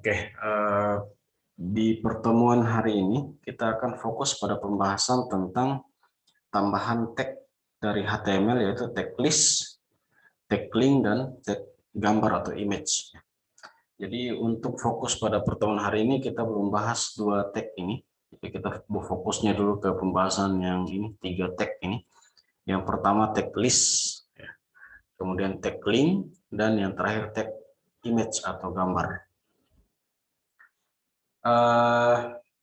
Oke, di pertemuan hari ini kita akan fokus pada pembahasan tentang tambahan tag dari HTML, yaitu tag list, tag link, dan tag gambar atau image. Jadi untuk fokus pada pertemuan hari ini kita belum bahas dua tag ini. Jadi kita fokusnya dulu ke pembahasan yang ini, 3 tag ini. Yang pertama tag list, kemudian tag link, dan yang terakhir tag image atau gambar.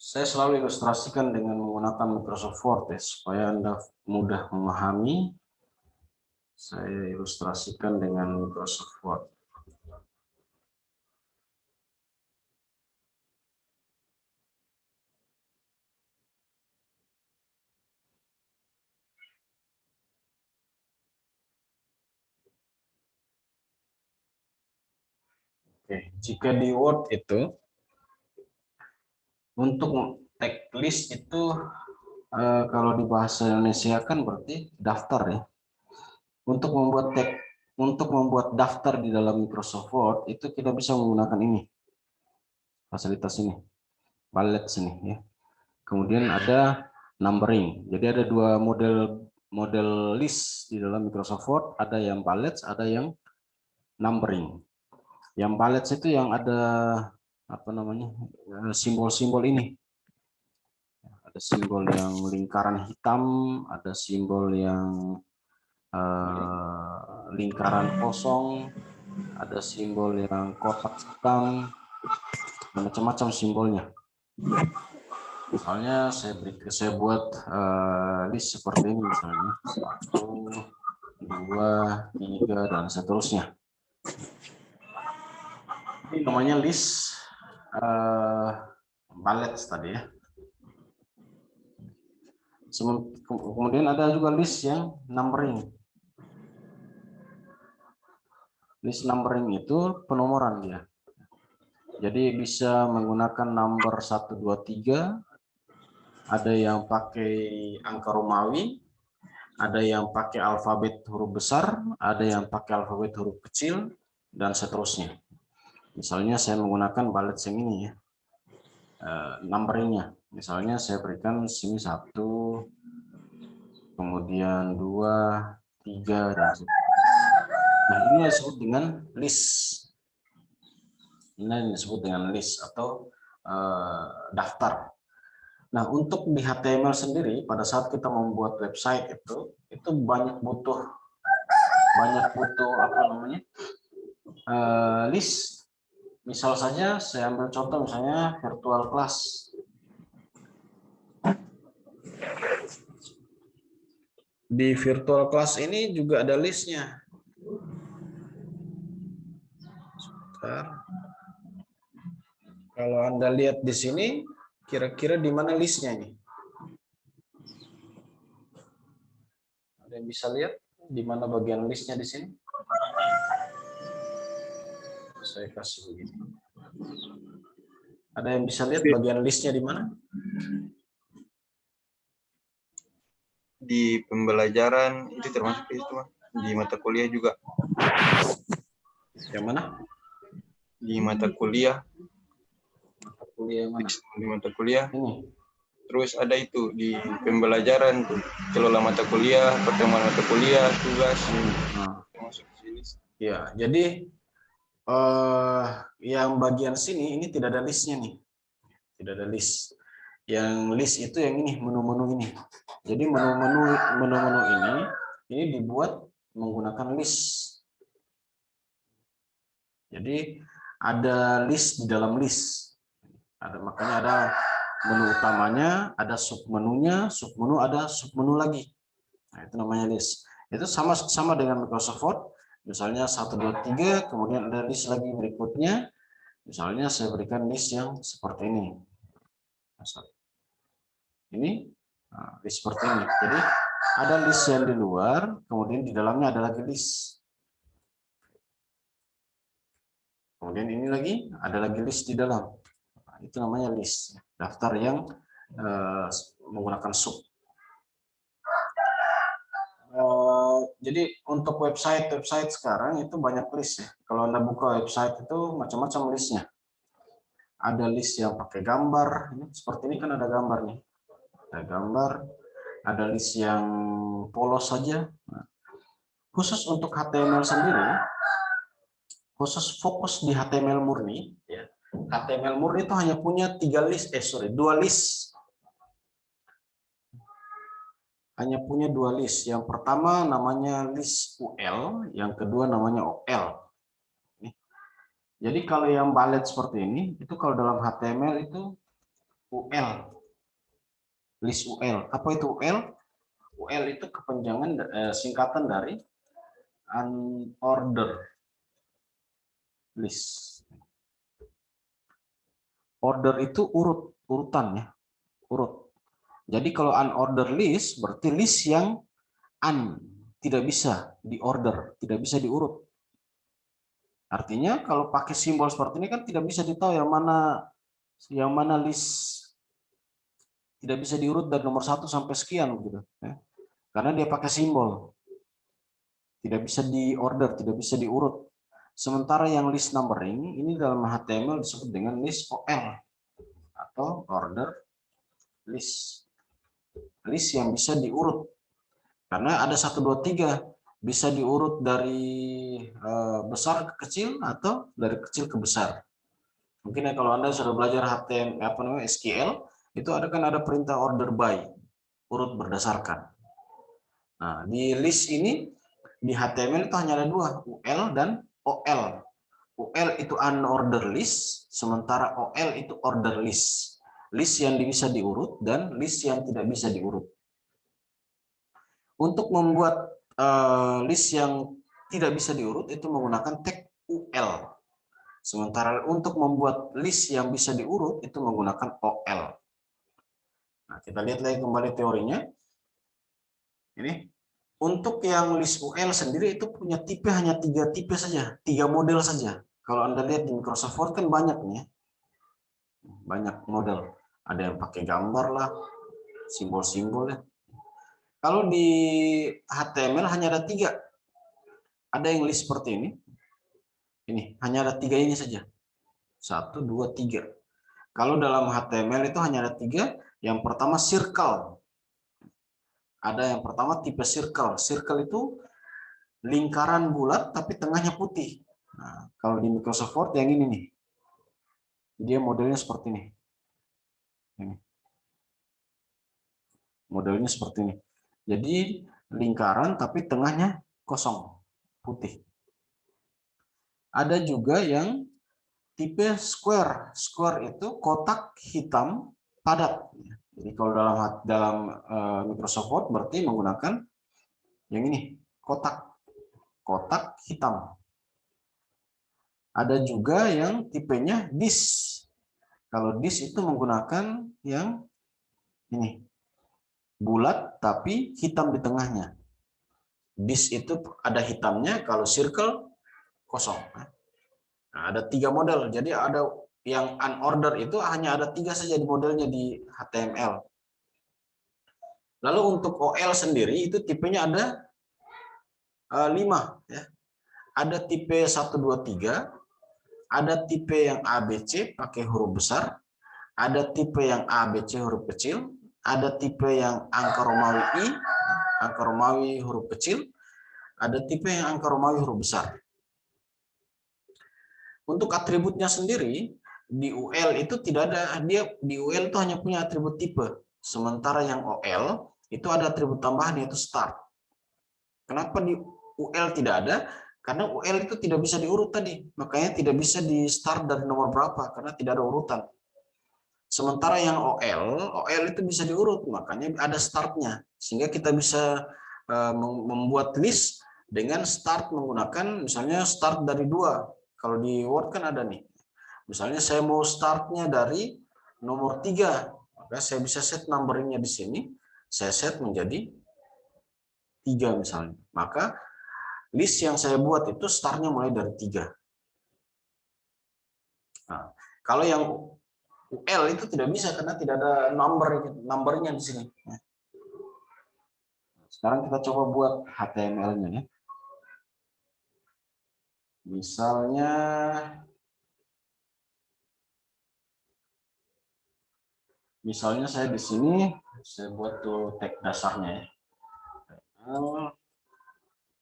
Saya selalu ilustrasikan dengan menggunakan Microsoft Word ya, supaya Anda mudah memahami. Saya ilustrasikan dengan Microsoft Word. Oke, jika di Word itu untuk tag list itu kalau di bahasa Indonesia kan berarti daftar ya. Untuk membuat daftar di dalam Microsoft Word itu kita bisa menggunakan ini, fasilitas ini, bullet sini ya. Kemudian ada numbering. Jadi ada dua model list di dalam Microsoft Word, ada yang bullets, ada yang numbering. Yang bullets itu yang ada apa namanya, simbol-simbol ini. Ada simbol yang lingkaran hitam, ada simbol yang lingkaran kosong, ada simbol yang kotak hitam, macam-macam simbolnya. Misalnya saya buat list seperti ini, misalnya 1, 2, 3, dan seterusnya. Ini namanya list bullets tadi ya. Kemudian ada juga list yang numbering. List numbering itu penomoran dia. Jadi bisa menggunakan number 1, 2, 3. Ada yang pakai angka Romawi, ada yang pakai alfabet huruf besar, ada yang pakai alfabet huruf kecil, dan seterusnya. Misalnya saya menggunakan bullets yang ini ya, numberingnya. Misalnya saya berikan sini 1, kemudian 2, 3, dan seterusnya. Nah ini disebut dengan list. Ini disebut dengan list atau daftar. Nah, untuk di HTML sendiri, pada saat kita membuat website itu banyak butuh apa namanya, list. Misal saja saya ambil contoh, misalnya virtual class. Di virtual class ini juga ada listnya. Sebentar. Kalau Anda lihat di sini, kira-kira di mana listnya ini? Ada yang bisa lihat di mana bagian listnya di sini? Saya kasih begini. Ada yang bisa lihat bagian listnya di mana? Di pembelajaran itu termasuk itu, di mata kuliah juga. Yang mana? Di mata kuliah. Mata kuliah mana? Di mata kuliah. Ini. Terus ada itu di pembelajaran tuh, kelola mata kuliah, pertemuan mata kuliah, tugas. Termasuk di sini. Ya, jadi yang bagian sini ini tidak ada listnya nih, tidak ada list. Yang list itu yang ini, menu-menu ini. Jadi menu-menu ini dibuat menggunakan list. Jadi ada list di dalam list. Makanya ada menu utamanya, ada submenunya, submenu ada submenu lagi. Nah, itu namanya list. Itu sama dengan Microsoft Word. Misalnya 1, 2, 3, kemudian ada list lagi berikutnya. Misalnya saya berikan list yang seperti ini. Ini list seperti ini. Jadi ada list yang di luar, kemudian di dalamnya ada lagi list. Kemudian ini lagi ada lagi list di dalam. Nah, itu namanya list, daftar yang menggunakan sub. Jadi untuk website sekarang itu banyak list ya. Kalau Anda buka website itu macam-macam listnya. Ada list yang pakai gambar. Seperti ini kan ada gambar nih. Ada gambar. Ada list yang polos saja. Nah, khusus untuk HTML sendiri, khusus fokus di HTML murni, ya. HTML murni itu hanya punya 2 list. Hanya punya 2 list. Yang pertama namanya list UL, yang kedua namanya OL. Jadi kalau yang balet seperti ini, itu kalau dalam HTML itu UL, list UL. Apa itu UL? UL itu kepanjangan singkatan dari unordered list. Order itu urutan ya, urut. Jadi kalau unordered list berarti list yang tidak bisa diorder, tidak bisa diurut. Artinya kalau pakai simbol seperti ini kan tidak bisa ditahu yang mana list tidak bisa diurut dari nomor 1 sampai sekian gitu ya. Karena dia pakai simbol. Tidak bisa diorder, tidak bisa diurut. Sementara yang list numbering ini dalam HTML disebut dengan list OL atau order list. List yang bisa diurut. Karena ada 1 2 3 bisa diurut dari besar ke kecil atau dari kecil ke besar. Mungkin ya kalau Anda sudah belajar HTML SQL, itu ada perintah order by, urut berdasarkan. Nah, di list ini di HTML itu hanya ada 2, UL dan OL. UL itu unordered list, sementara OL itu order list. List yang bisa diurut dan list yang tidak bisa diurut. Untuk membuat list yang tidak bisa diurut itu menggunakan tag UL. Sementara untuk membuat list yang bisa diurut itu menggunakan OL. Nah, kita lihat lagi kembali teorinya. Ini untuk yang list UL sendiri itu punya tipe hanya 3 tipe saja, 3 model saja. Kalau Anda lihat di Microsoft Word kan banyak nih, banyak model. Ada yang pakai gambar lah, simbol-simbol ya. Kalau di HTML hanya ada 3. Ada yang list seperti ini. Ini hanya ada 3 ini saja. 1, 2, 3. Kalau dalam HTML itu hanya ada 3. Yang pertama circle. Ada yang pertama tipe circle. Circle itu lingkaran bulat tapi tengahnya putih. Nah, kalau di Microsoft Word yang ini nih. Dia modelnya seperti ini. Ini. Modelnya seperti ini. Jadi lingkaran tapi tengahnya kosong, putih. Ada juga yang tipe square. Square itu kotak hitam padat. Jadi kalau dalam Microsoft Word berarti menggunakan yang ini, kotak hitam. Ada juga yang tipenya disk. Kalau disk itu menggunakan yang ini, bulat tapi hitam di tengahnya. Disk itu ada hitamnya, kalau circle kosong. Nah, ada 3 model. Jadi ada yang unordered itu hanya ada 3 saja di modelnya di HTML. Lalu untuk OL sendiri itu tipenya ada 5 ya. Ada tipe 1 2 3, ada tipe yang ABC pakai huruf besar, ada tipe yang ABC huruf kecil, ada tipe yang angka Romawi I, angka Romawi huruf kecil, ada tipe yang angka Romawi huruf besar. Untuk atributnya sendiri di UL itu tidak ada, dia di UL itu hanya punya atribut tipe. Sementara yang OL itu ada atribut tambahan yaitu start. Kenapa di UL tidak ada? Karena UL itu tidak bisa diurut tadi. Makanya tidak bisa di start dari nomor berapa karena tidak ada urutan. Sementara yang OL itu bisa diurut, makanya ada startnya. Sehingga kita bisa membuat list dengan start menggunakan misalnya start dari 2. Kalau di Word kan ada nih. Misalnya saya mau startnya dari nomor 3, maka saya bisa set numberingnya di sini. Saya set menjadi 3 misalnya. Maka list yang saya buat itu startnya mulai dari 3. Nah, kalau yang UL itu tidak bisa karena tidak ada numbernya di sini. Sekarang kita coba buat HTML-nya ya. Misalnya Misalnya saya di sini saya buat tuh tag dasarnya ya.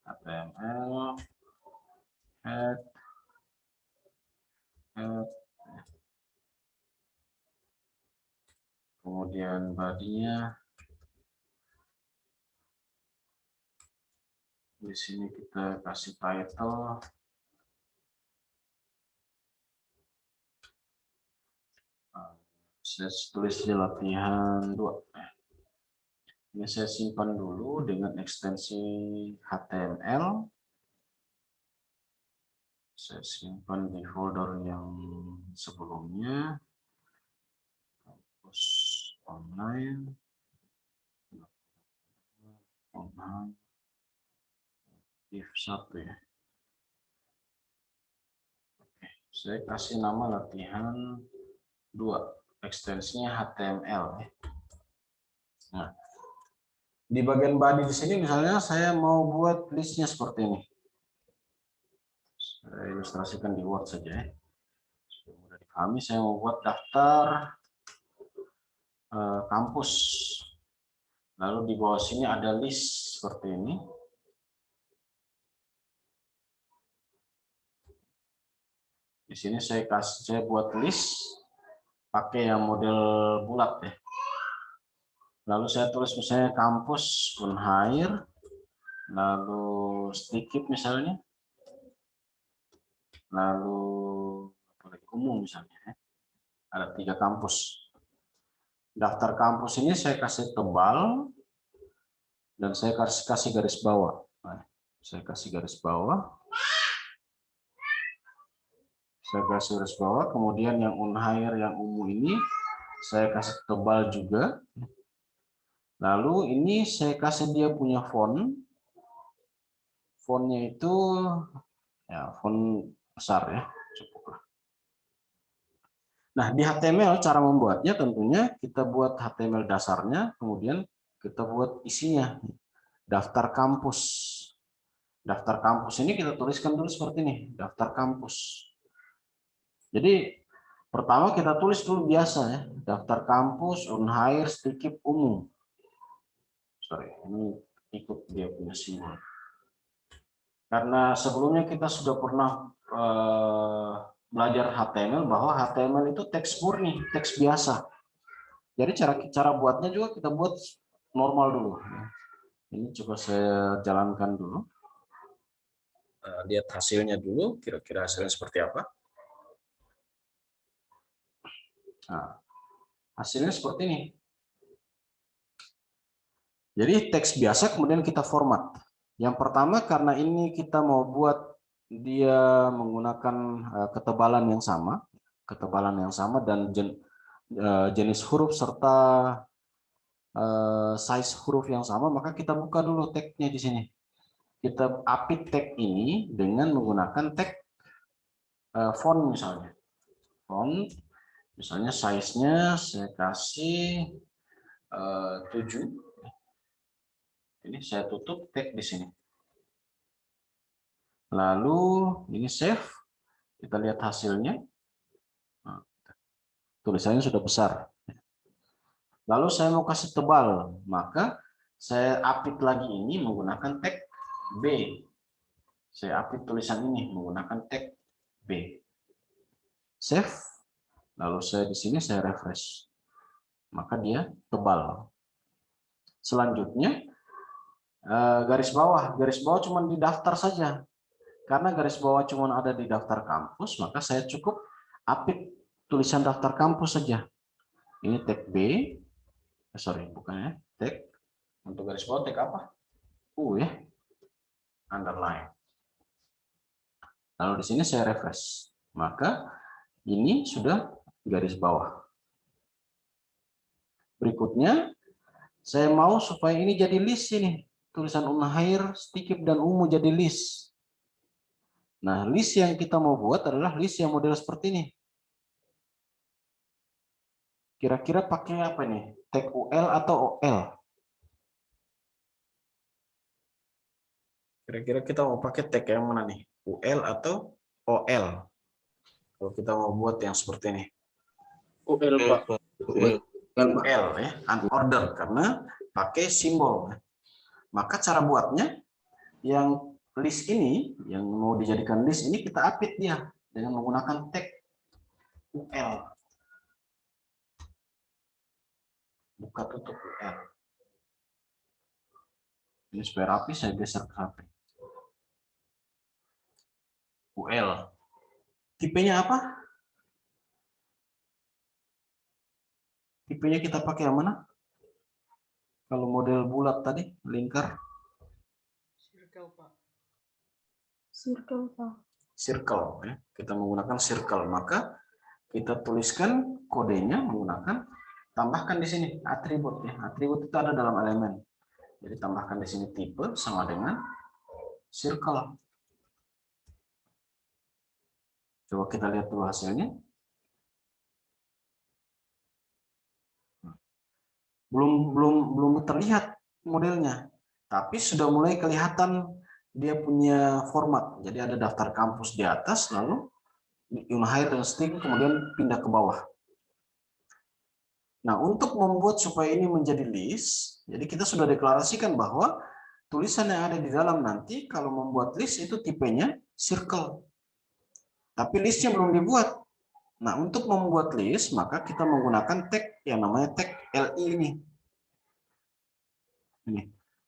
HTML, head, kemudian body-nya. Di sini kita kasih title. Saya tulis di latihan 2. Ini saya simpan dulu dengan ekstensi HTML. Saya simpan di folder yang sebelumnya. Kampus online. Div 1 ya. Oke, saya kasih nama latihan 2. Ekstensinya HTML ya. Nah, di bagian body di sini misalnya saya mau buat listnya seperti ini. Saya ilustrasikan di Word saja ya. Supaya mudah dipahami, saya mau buat daftar kampus. Lalu di bawah sini ada list seperti ini. Di sini saya buat list pakai yang model bulat ya. Lalu saya tulis misalnya kampus Unhair, lalu sedikit misalnya, lalu umum misalnya ya. Ada 3 kampus. Daftar kampus ini saya kasih tebal dan saya kasih garis bawah. Nah, saya kasih garis bawah. Saya kasih garis bawah. Kemudian yang Unhair yang umum ini saya kasih tebal juga. Lalu ini saya kasih dia punya font. Fontnya itu ya font besar ya, cukuplah. Nah, di HTML cara membuatnya tentunya kita buat HTML dasarnya, kemudian kita buat isinya. Daftar kampus. Daftar kampus ini kita tuliskan dulu seperti ini, daftar kampus. Jadi pertama kita tulis dulu biasa ya, daftar kampus Unhair sedikit umum. Sorry, ini ikut dia punya simbol. Karena sebelumnya kita sudah pernah belajar HTML bahwa HTML itu teks murni, teks biasa. Jadi cara buatnya juga kita buat normal dulu. Ini coba saya jalankan dulu. Lihat hasilnya dulu, kira-kira hasilnya seperti apa. Nah, hasilnya seperti ini. Jadi teks biasa kemudian kita format. Yang pertama karena ini kita mau buat dia menggunakan ketebalan yang sama dan jenis huruf serta size huruf yang sama, maka kita buka dulu tagnya di sini. Kita apit tag ini dengan menggunakan tag font misalnya. Font, misalnya size-nya saya kasih 7. Ini saya tutup tag di sini. Lalu ini save. Kita lihat hasilnya. Nah, tulisannya sudah besar. Lalu saya mau kasih tebal, maka saya apit lagi ini menggunakan tag B. Saya apit tulisan ini menggunakan tag B. Save. Lalu saya di sini saya refresh. Maka dia tebal. Selanjutnya garis bawah cuma di daftar saja. Karena garis bawah cuma ada di daftar kampus, maka saya cukup apit tulisan daftar kampus saja. Ini tag B. Sorry, bukan ya. Tag untuk garis bawah tag apa? U ya. Underline. Lalu di sini saya refresh. Maka ini sudah garis bawah. Berikutnya saya mau supaya ini jadi list ini. Tulisan Unhair, Stikip dan Umu jadi list. Nah, list yang kita mau buat adalah list yang model seperti ini. Kira-kira pakai apa nih? Tag UL atau OL? Kira-kira kita mau pakai tag yang mana nih? UL atau OL? Kalau kita mau buat yang seperti ini. UL, Pak. UL. UL ya, unordered karena pakai simbol. Maka cara buatnya yang list ini, yang mau dijadikan list ini kita update dia dengan menggunakan tag UL. Buka tutup UL. Ini supaya rapi saya geser ke HP. UL. Tipenya apa? Tipenya kita pakai yang mana? Kalau model bulat tadi, lingkar. Circle, Pak. Circle, Pak. Circle ya. Kita menggunakan circle, maka kita tuliskan kodenya menggunakan, tambahkan di sini atribut ya. Atribut itu ada dalam elemen. Jadi tambahkan di sini tipe sama dengan circle. Coba kita lihat dulu hasilnya. Belum terlihat modelnya, tapi sudah mulai kelihatan dia punya format. Jadi ada daftar kampus di atas, lalu unhire dan string kemudian pindah ke bawah. Nah, untuk membuat supaya ini menjadi list, jadi kita sudah deklarasikan bahwa tulisan yang ada di dalam nanti kalau membuat list itu tipenya circle. Tapi listnya belum dibuat. Nah, untuk membuat list, maka kita menggunakan tag yang namanya tag LI ini.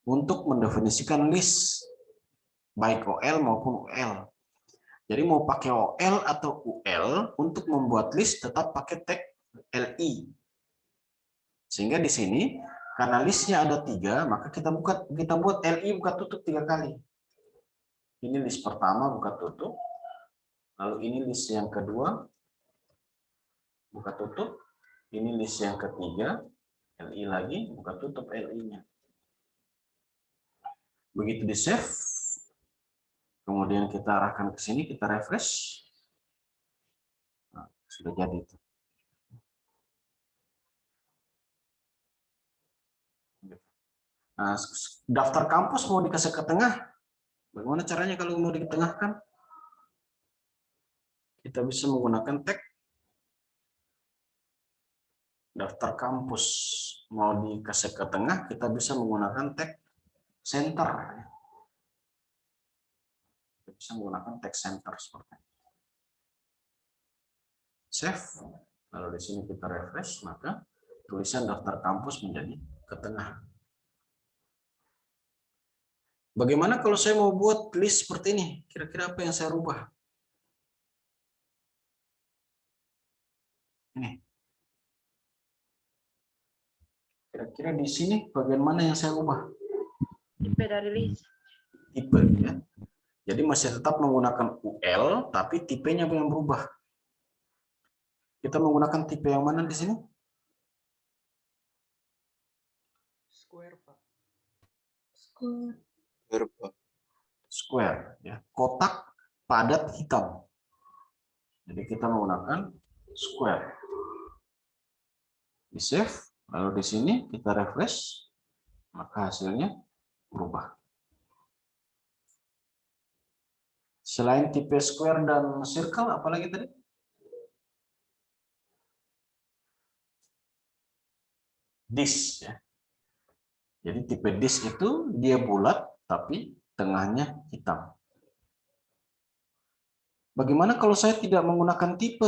Untuk mendefinisikan list, baik OL maupun UL. Jadi mau pakai OL atau UL, untuk membuat list tetap pakai tag LI. Sehingga di sini, karena listnya ada 3, maka kita buat LI buka tutup 3 kali. Ini list pertama buka tutup. Lalu ini list yang kedua, buka tutup. Ini list yang ketiga, LI lagi, buka tutup LI-nya. Begitu di save, kemudian kita arahkan ke sini, kita refresh. Nah, sudah jadi itu. Nah, daftar kampus mau dikasih ke tengah. Bagaimana caranya kalau mau ditengahkan? Kita bisa menggunakan tag daftar kampus. Mau dikasih ke tengah, kita bisa menggunakan tag center. Kita bisa menggunakan tag center seperti ini. Save. Lalu di sini kita refresh, maka tulisan daftar kampus menjadi ke tengah. Bagaimana kalau saya mau buat list seperti ini? Kira-kira apa yang saya rubah? Ini. Kira-kira di sini bagian mana yang saya rubah? Tipe dari list. Tipe ya. Jadi masih tetap menggunakan UL, tapi tipenya yang berubah. Kita menggunakan tipe yang mana di sini? Square, Pak. Square. Square ya. Kotak padat hitam. Jadi kita menggunakan square. Di save, lalu di sini kita refresh, maka hasilnya berubah. Selain tipe square dan circle, apalagi tadi? Disk ya. Jadi tipe disk itu dia bulat tapi tengahnya hitam. Bagaimana kalau saya tidak menggunakan tipe?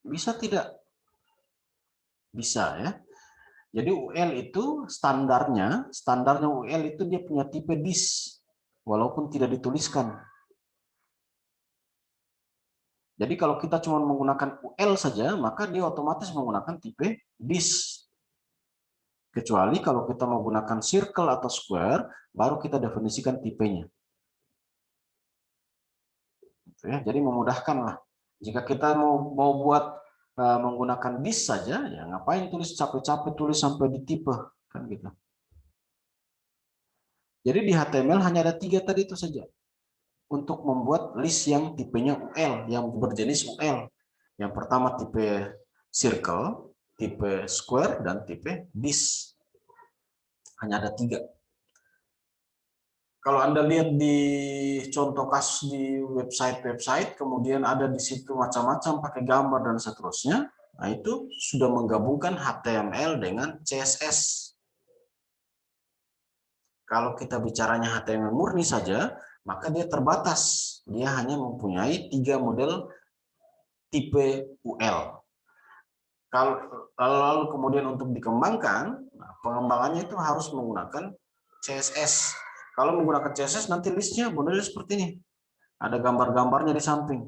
Bisa tidak? Bisa ya. Jadi UL itu standarnya UL itu dia punya tipe disk walaupun tidak dituliskan. Jadi kalau kita cuma menggunakan UL saja, maka dia otomatis menggunakan tipe disk. Kecuali kalau kita menggunakan circle atau square, baru kita definisikan tipenya. Jadi memudahkan lah. Jika kita mau buat menggunakan disk saja, ya ngapain tulis capek-capek tulis sampai di tipe kan gitu. Jadi di HTML hanya ada 3 tadi itu saja untuk membuat list yang tipenya UL, yang berjenis UL. Yang pertama tipe circle, tipe square, dan tipe disk. Hanya ada 3. Kalau Anda lihat di contoh kasus di website-website, kemudian ada di situ macam-macam pakai gambar dan seterusnya, Nah, itu sudah menggabungkan HTML dengan CSS. Kalau kita bicaranya HTML murni saja, maka dia terbatas. Dia hanya mempunyai 3 model tipe UL. Kalau lalu kemudian untuk dikembangkan, nah, pengembangannya itu harus menggunakan CSS. Kalau menggunakan CSS nanti listnya modelnya seperti ini. Ada gambar-gambarnya di samping.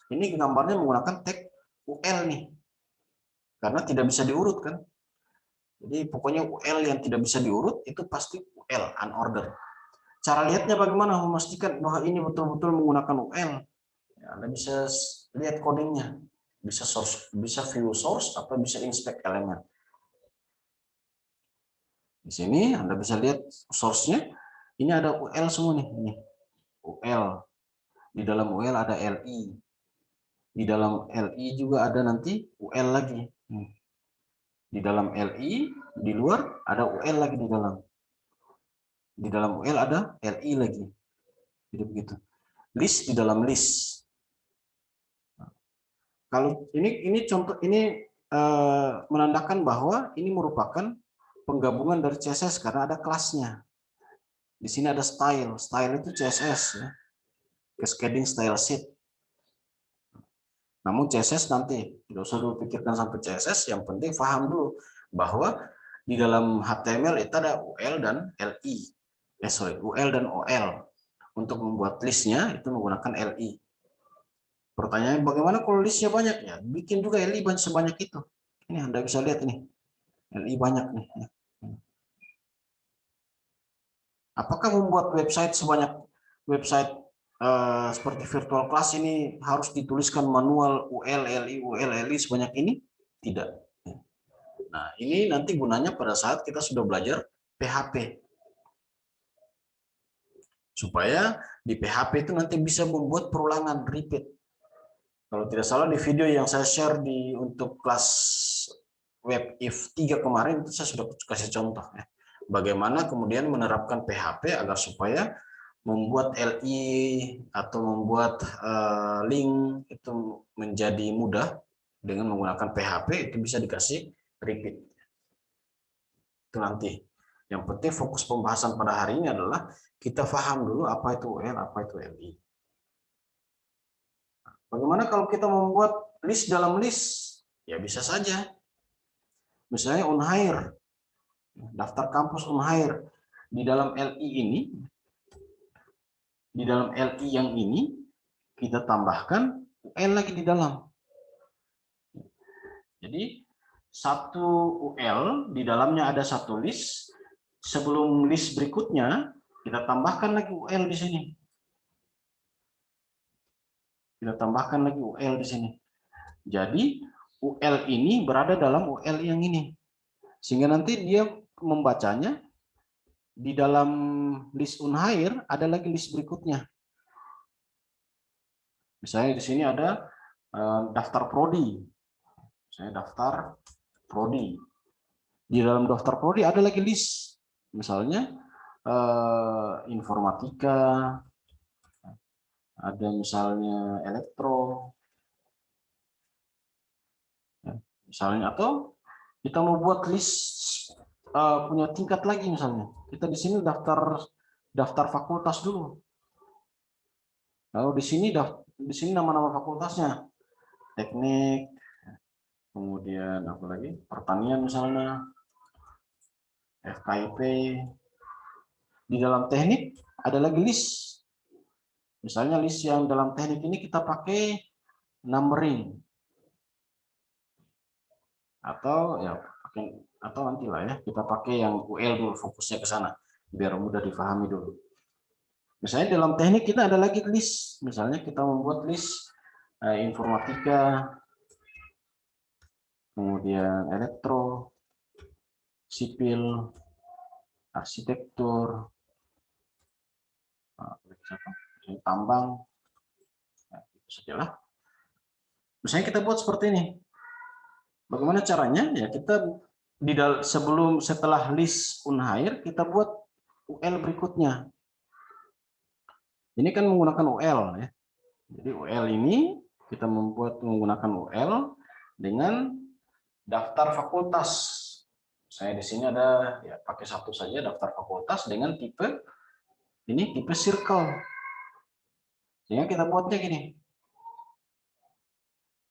Ini gambarnya menggunakan tag UL nih. Karena tidak bisa diurut kan. Jadi pokoknya UL yang tidak bisa diurut itu pasti UL, unordered. Cara lihatnya bagaimana memastikan bahwa ini betul-betul menggunakan UL? Ya, Anda bisa lihat codingnya. Bisa source, bisa view source atau bisa inspect elemen. Di sini Anda bisa lihat source-nya. Ini ada UL semua nih. Ini UL. Di dalam UL ada LI. Di dalam LI juga ada nanti UL lagi. Di dalam LI, di luar ada UL lagi di dalam. Di dalam UL ada LI lagi. Jadi begitu. List di dalam list. Kalau ini contoh ini menandakan bahwa ini merupakan penggabungan dari CSS karena ada kelasnya. Di sini ada style. Style itu CSS ya. Cascading style sheet. Namun CSS nanti tidak usah dulu pikirkan sampai CSS, yang penting paham dulu bahwa di dalam HTML itu ada UL dan LI. UL dan OL. Untuk membuat listnya itu menggunakan LI. Pertanyaannya bagaimana kalau listnya banyak ya? Bikin juga LI sebanyak itu. Ini Anda bisa lihat ini. LI banyak nih. Apakah membuat website sebanyak website seperti virtual class ini harus dituliskan manual UL, LI sebanyak ini? Tidak. Nah, ini nanti gunanya pada saat kita sudah belajar PHP. Supaya di PHP itu nanti bisa membuat perulangan, repeat. Kalau tidak salah di video yang saya share untuk kelas web if 3 kemarin itu saya sudah kasih contoh ya. Bagaimana kemudian menerapkan PHP agar supaya membuat LI atau membuat link itu menjadi mudah dengan menggunakan PHP, itu bisa dikasih repeat. Itu nanti. Yang penting fokus pembahasan pada hari ini adalah kita paham dulu apa itu UL, apa itu LI. Bagaimana kalau kita membuat list dalam list? Ya bisa saja. Misalnya Unhair, daftar kampus Unhair. Di dalam LI ini, di dalam LI yang ini, kita tambahkan UL lagi di dalam. Jadi, satu UL, di dalamnya ada satu list. Sebelum list berikutnya, kita tambahkan lagi UL di sini. Kita tambahkan lagi UL di sini. Jadi, UL ini berada dalam UL yang ini. Sehingga nanti dia membacanya, di dalam list Unhair ada lagi list berikutnya. Misalnya di sini ada daftar prodi. Misalnya daftar prodi. Di dalam daftar prodi ada lagi list. Misalnya informatika, ada misalnya elektro, misalnya, atau kita mau buat list punya tingkat lagi misalnya. Kita di sini daftar fakultas dulu. Lalu di sini nama-nama fakultasnya. Teknik, kemudian apa lagi? Pertanian misalnya, FKIP. Di dalam teknik ada lagi list. Misalnya list yang dalam teknik ini kita pakai numbering. Atau ya atau nantilah ya kita pakai yang UL dulu, fokusnya ke sana biar mudah difahami dulu. Misalnya dalam teknik kita ada lagi list, misalnya kita membuat list informatika, kemudian elektro, sipil, arsitektur, tambang, itu sajalah. Misalnya kita buat seperti ini. Bagaimana caranya? Ya kita setelah list Unhair kita buat UL berikutnya. Ini kan menggunakan UL ya. Jadi UL ini kita menggunakan UL dengan daftar fakultas. Saya di sini ada ya pakai satu saja daftar fakultas dengan tipe ini tipe circle. Sehingga kita buatnya gini.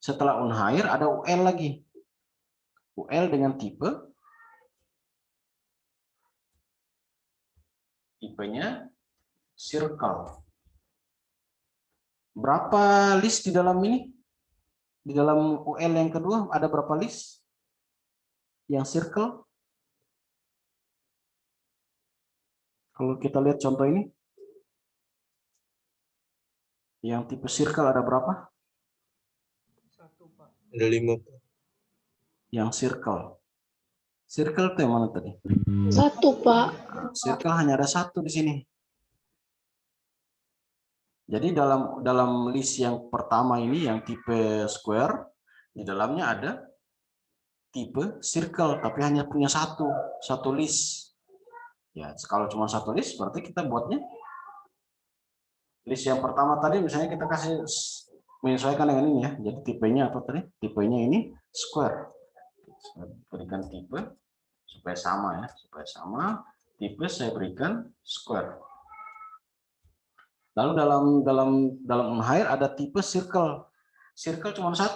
Setelah unhire ada UL lagi. UL dengan tipenya circle. Berapa list di dalam ini? Di dalam UL yang kedua ada berapa list? Yang circle? Kalau kita lihat contoh ini. Yang tipe circle ada berapa? 1, Pak. Ada 5, Pak. Yang circle. Circle itu yang mana tadi? 1, Pak. Nah, circle hanya ada 1 di sini. Jadi dalam list yang pertama ini yang tipe square, di dalamnya ada tipe circle, tapi hanya punya satu list. Ya, kalau cuma satu list, berarti kita buatnya list yang pertama tadi misalnya kita kasih menyesuaikan dengan ini ya. Jadi tipenya apa tadi? Tipenya ini square. Saya berikan tipe supaya sama ya, supaya sama. Tipe saya berikan square. Lalu dalam unhire ada tipe circle. Circle cuma 1.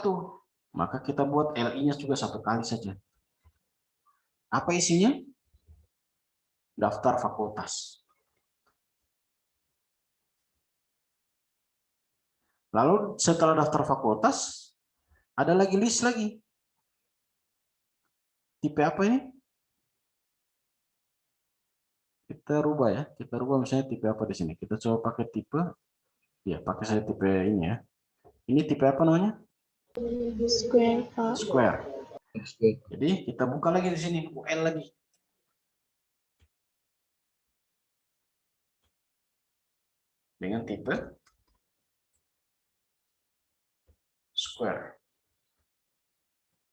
Maka kita buat LI-nya juga 1 kali saja. Apa isinya? Daftar fakultas. Lalu setelah daftar fakultas, ada lagi list lagi. Tipe apa ini? Kita rubah ya. Kita rubah misalnya tipe apa di sini. Kita coba pakai tipe. Ya, pakai saya tipe ini ya. Ini tipe apa namanya? Square, Pak. Square. Jadi kita buka lagi di sini. UL lagi. Dengan tipe square.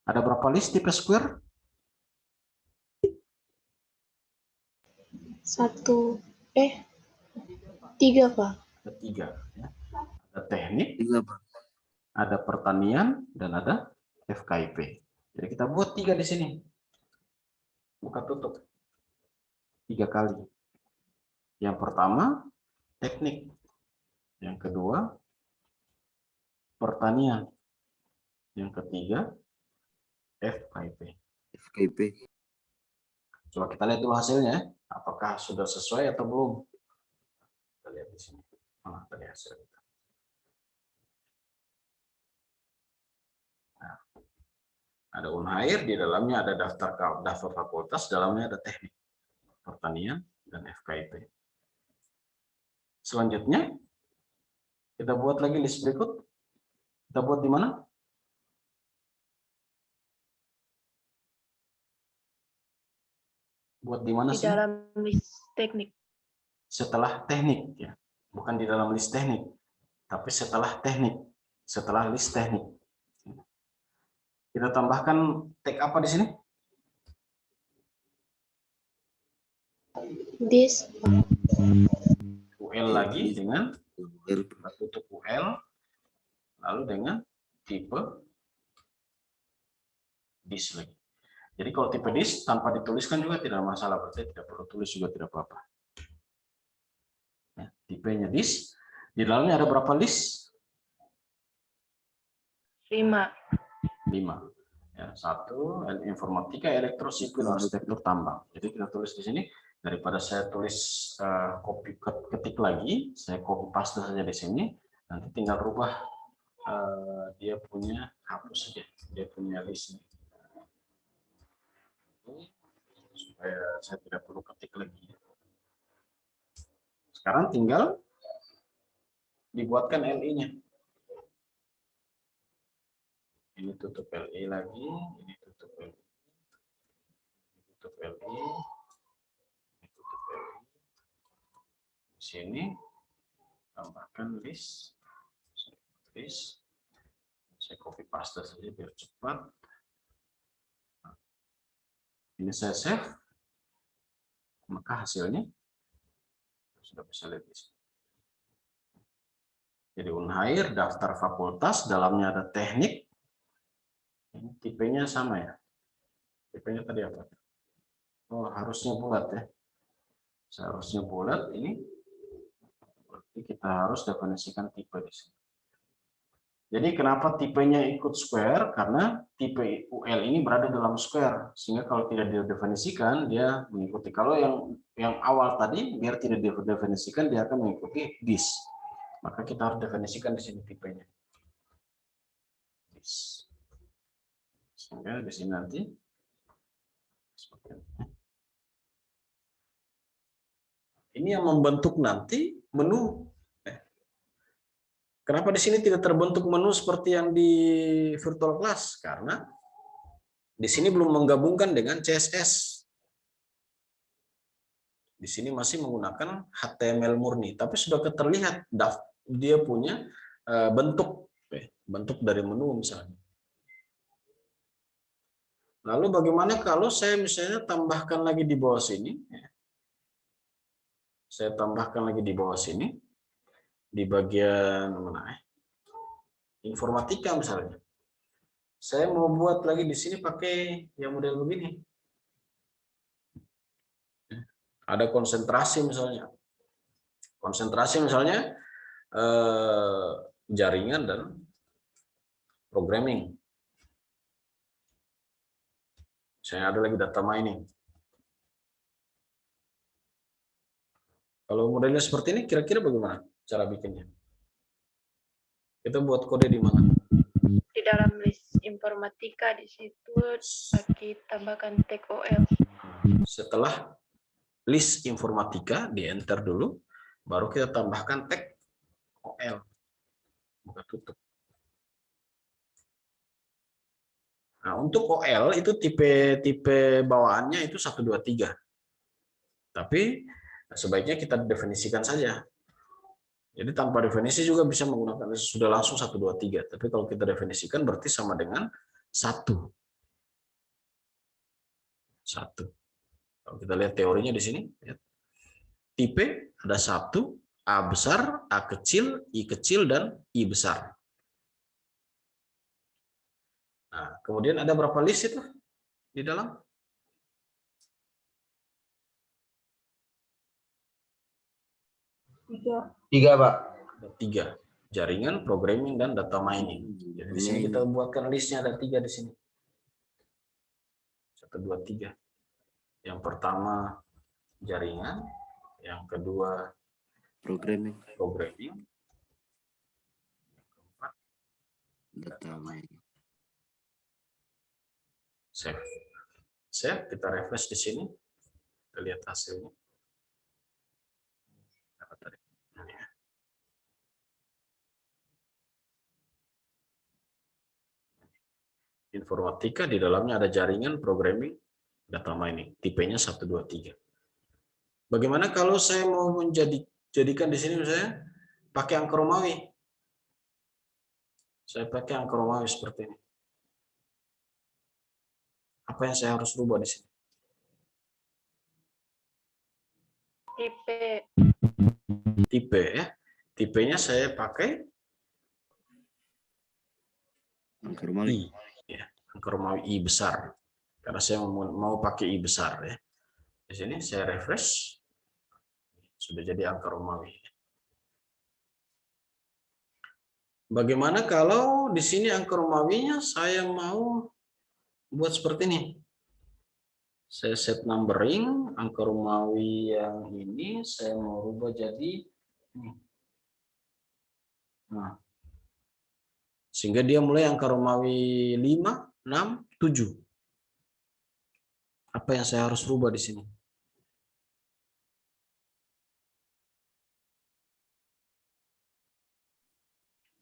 Ada berapa list tipe square? 1. 3, Pak. Ada 3. Ya. Ada teknik, ada pertanian, dan ada FKIP. Jadi kita buat 3 di sini. Buka tutup. 3 kali. Yang pertama, teknik. Yang kedua, pertanian. Yang ketiga, FKIP. Coba kita lihat dulu hasilnya. Apakah sudah sesuai atau belum? Kita lihat di sini. Mana tadi hasilnya? Nah, ada unhire, di dalamnya ada daftar fakultas, dalamnya ada teknik, pertanian, dan FKIP. Selanjutnya, kita buat lagi list berikut. Kita buat di mana? Buat di mana Di sih? dalam list teknik. Setelah teknik ya. Bukan di dalam list teknik, tapi setelah teknik, setelah list teknik. Kita tambahkan tag apa di sini? This. UL lagi dengan tutup UL, lalu dengan tipe this lagi. Jadi kalau tipe this tanpa dituliskan juga tidak masalah, berarti tidak perlu tulis juga tidak apa-apa. Ya, tipenya this, di dalamnya ada berapa list? 5. 5. Ya, 1 informatika, elektro, sipil, arsitektur, tambang. Jadi kita tulis di sini, daripada saya tulis copy ketik lagi, saya copy paste saja di sini. Nanti tinggal rubah dia punya, hapus saja dia punya list supaya saya tidak perlu ketik lagi. Sekarang tinggal dibuatkan LI-nya. Ini tutup LI lagi, ini tutup LI, ini tutup LI, ini tutup LI. Di sini tambahkan list, saya copy paste saja biar cepat. Ini saya save, maka hasilnya sudah bisa lihat di sini. Jadi unhire, daftar fakultas, dalamnya ada teknik, ini tipenya sama ya, Tipenya tadi apa? Oh, harusnya bulat ya. Seharusnya bulat ini. Berarti kita harus definisikan tipe di sini. Jadi kenapa tipenya ikut square? Karena tipe UL ini berada dalam square, sehingga kalau tidak didefinisikan dia mengikuti. Kalau yang awal tadi biar tidak didefinisikan dia akan mengikuti this. Maka kita harus definisikan di sini tipenya. This. Sehingga di sini nanti seperti ini. Ini yang membentuk nanti menu. Kenapa di sini tidak terbentuk menu seperti yang di virtual class? Karena di sini belum menggabungkan dengan CSS. Di sini masih menggunakan HTML murni, tapi sudah terlihat dia punya bentuk dari menu misalnya. Lalu bagaimana kalau saya misalnya tambahkan lagi di bawah sini? Saya tambahkan lagi di bawah sini. Di bagian mana? Informatika misalnya. Saya mau buat lagi di sini pakai yang model begini. Ada konsentrasi misalnya. Konsentrasi misalnya jaringan dan programming. Saya ada lagi data mining. Kalau modelnya seperti ini, kira-kira bagaimana cara bikinnya? Kita buat kode di mana? Di dalam list informatika di situ pakai tambahkan tag OL. Setelah list informatika di enter dulu, baru kita tambahkan tag OL. Buka tutup. Nah, untuk OL itu tipe bawaannya itu 1 2 3. Tapi sebaiknya kita definisikan saja. Jadi tanpa definisi juga bisa menggunakan sudah langsung 1 2 3. Tapi kalau kita definisikan berarti sama dengan 1. 1. Kalau kita lihat teorinya di sini, tipe ada 1, A besar, A kecil, I kecil, dan I besar. Nah, kemudian ada berapa list itu di dalam? 3, Pak. Ada 3. Jaringan, programming, dan data mining. Jadi di sini kita buatkan listnya ada 3 di sini. 1 2 3. Yang pertama jaringan, yang kedua programming, keempat data mining. Save, kita refresh di sini, kita lihat hasilnya. Apa tadi? Informatika di dalamnya ada jaringan, programming, data mining. Tipenya 1 2 3. Bagaimana kalau saya mau jadikan di sini misalnya pakai angka Romawi? Saya pakai angka Romawi seperti ini. Apa yang saya harus rubah di sini? Tipe ya. Tipenya saya pakai angka Romawi. Ya, angka Romawi I besar. Karena saya mau pakai I besar ya. Di sini saya refresh. Sudah jadi angka Romawi. Bagaimana kalau di sini angka Romawinya saya mau buat seperti ini? Saya set numbering, angka Romawi yang ini saya mau rubah jadi ini. Nah, sehingga dia mulai angka Romawi 5, 6, 7. Apa yang saya harus rubah di sini?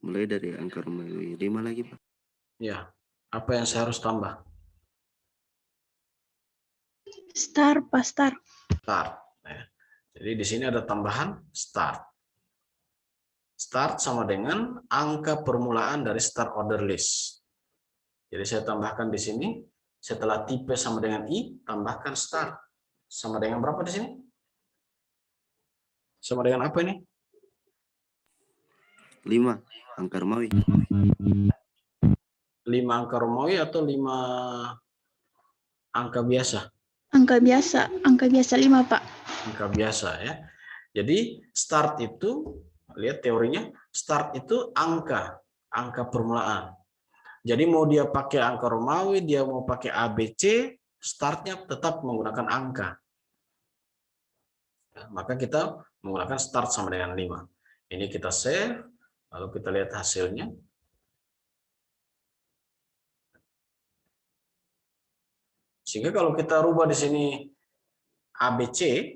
Mulai dari angka Romawi 5 lagi, Pak. Ya, apa yang saya harus tambah? Start, Pak, start. Start. Ya. Jadi di sini ada tambahan start. Start sama dengan angka permulaan dari start order list. Jadi saya tambahkan di sini, setelah tipe sama dengan I, tambahkan start. Sama dengan berapa di sini? Sama dengan apa ini? 5 angka Romawi. 5 angka Romawi atau 5 Angka biasa. Angka biasa 5, Pak. Angka biasa ya. Jadi start itu, lihat teorinya, start itu angka permulaan. Jadi mau dia pakai angka Romawi, dia mau pakai ABC, startnya tetap menggunakan angka. Ya, maka kita menggunakan start sama dengan 5. Ini kita save, lalu kita lihat hasilnya. Sehingga kalau kita rubah di sini ABC,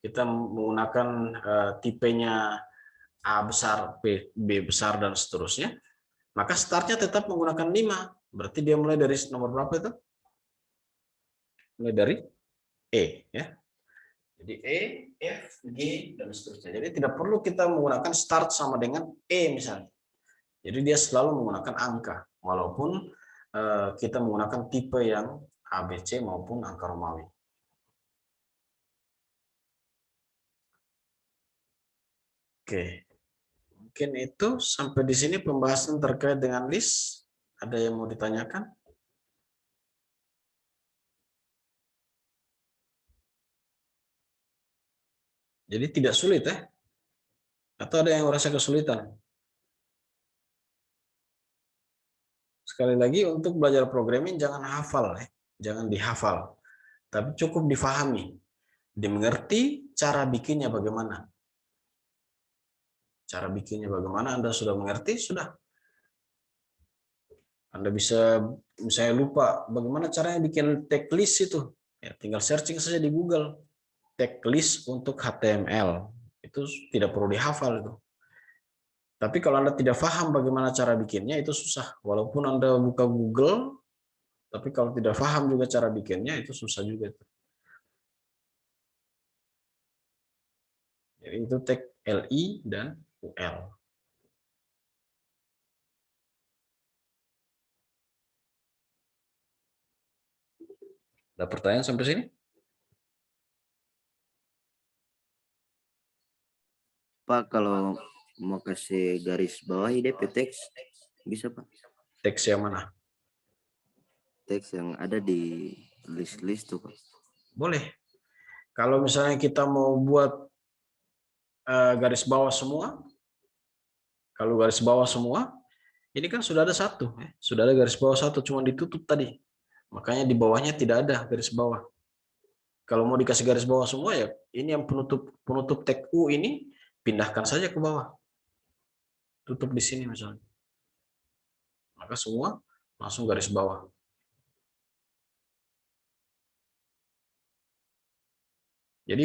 kita menggunakan tipenya A besar, B besar, dan seterusnya, maka startnya tetap menggunakan 5. Berarti dia mulai dari nomor berapa itu? Mulai dari E. Ya. Jadi E, F, G, dan seterusnya. Jadi tidak perlu kita menggunakan start sama dengan E misalnya. Jadi dia selalu menggunakan angka, walaupun kita menggunakan tipe yang ABC maupun angka Romawi. Oke, mungkin itu sampai di sini pembahasan terkait dengan list. Ada yang mau ditanyakan? Jadi tidak sulit ya? Atau ada yang merasa kesulitan? Sekali lagi, untuk belajar programming jangan hafal ya, jangan dihafal, tapi cukup difahami, dimengerti cara bikinnya bagaimana. Cara bikinnya bagaimana, Anda sudah mengerti, sudah. Anda bisa, misalnya lupa bagaimana caranya bikin tag list itu, ya, tinggal searching saja di Google, tag list untuk HTML, itu tidak perlu dihafal itu. Tapi kalau Anda tidak paham bagaimana cara bikinnya, itu susah. Walaupun Anda buka Google, tapi kalau tidak paham juga cara bikinnya, itu susah juga. Jadi itu tag LI dan UL. Ada pertanyaan sampai sini? Pak, kalau mau kasih garis bawah DP teks, bisa Pak? Teks yang mana? Teks yang ada di list-list tuh Pak. Boleh. Kalau misalnya kita mau buat garis bawah semua, kalau garis bawah semua, ini kan sudah ada satu, sudah ada garis bawah satu, cuma ditutup tadi. Makanya di bawahnya tidak ada garis bawah. Kalau mau dikasih garis bawah semua, ya ini yang penutup tag U ini, pindahkan saja ke bawah. Tutup di sini misalnya. Maka semua langsung garis bawah. Jadi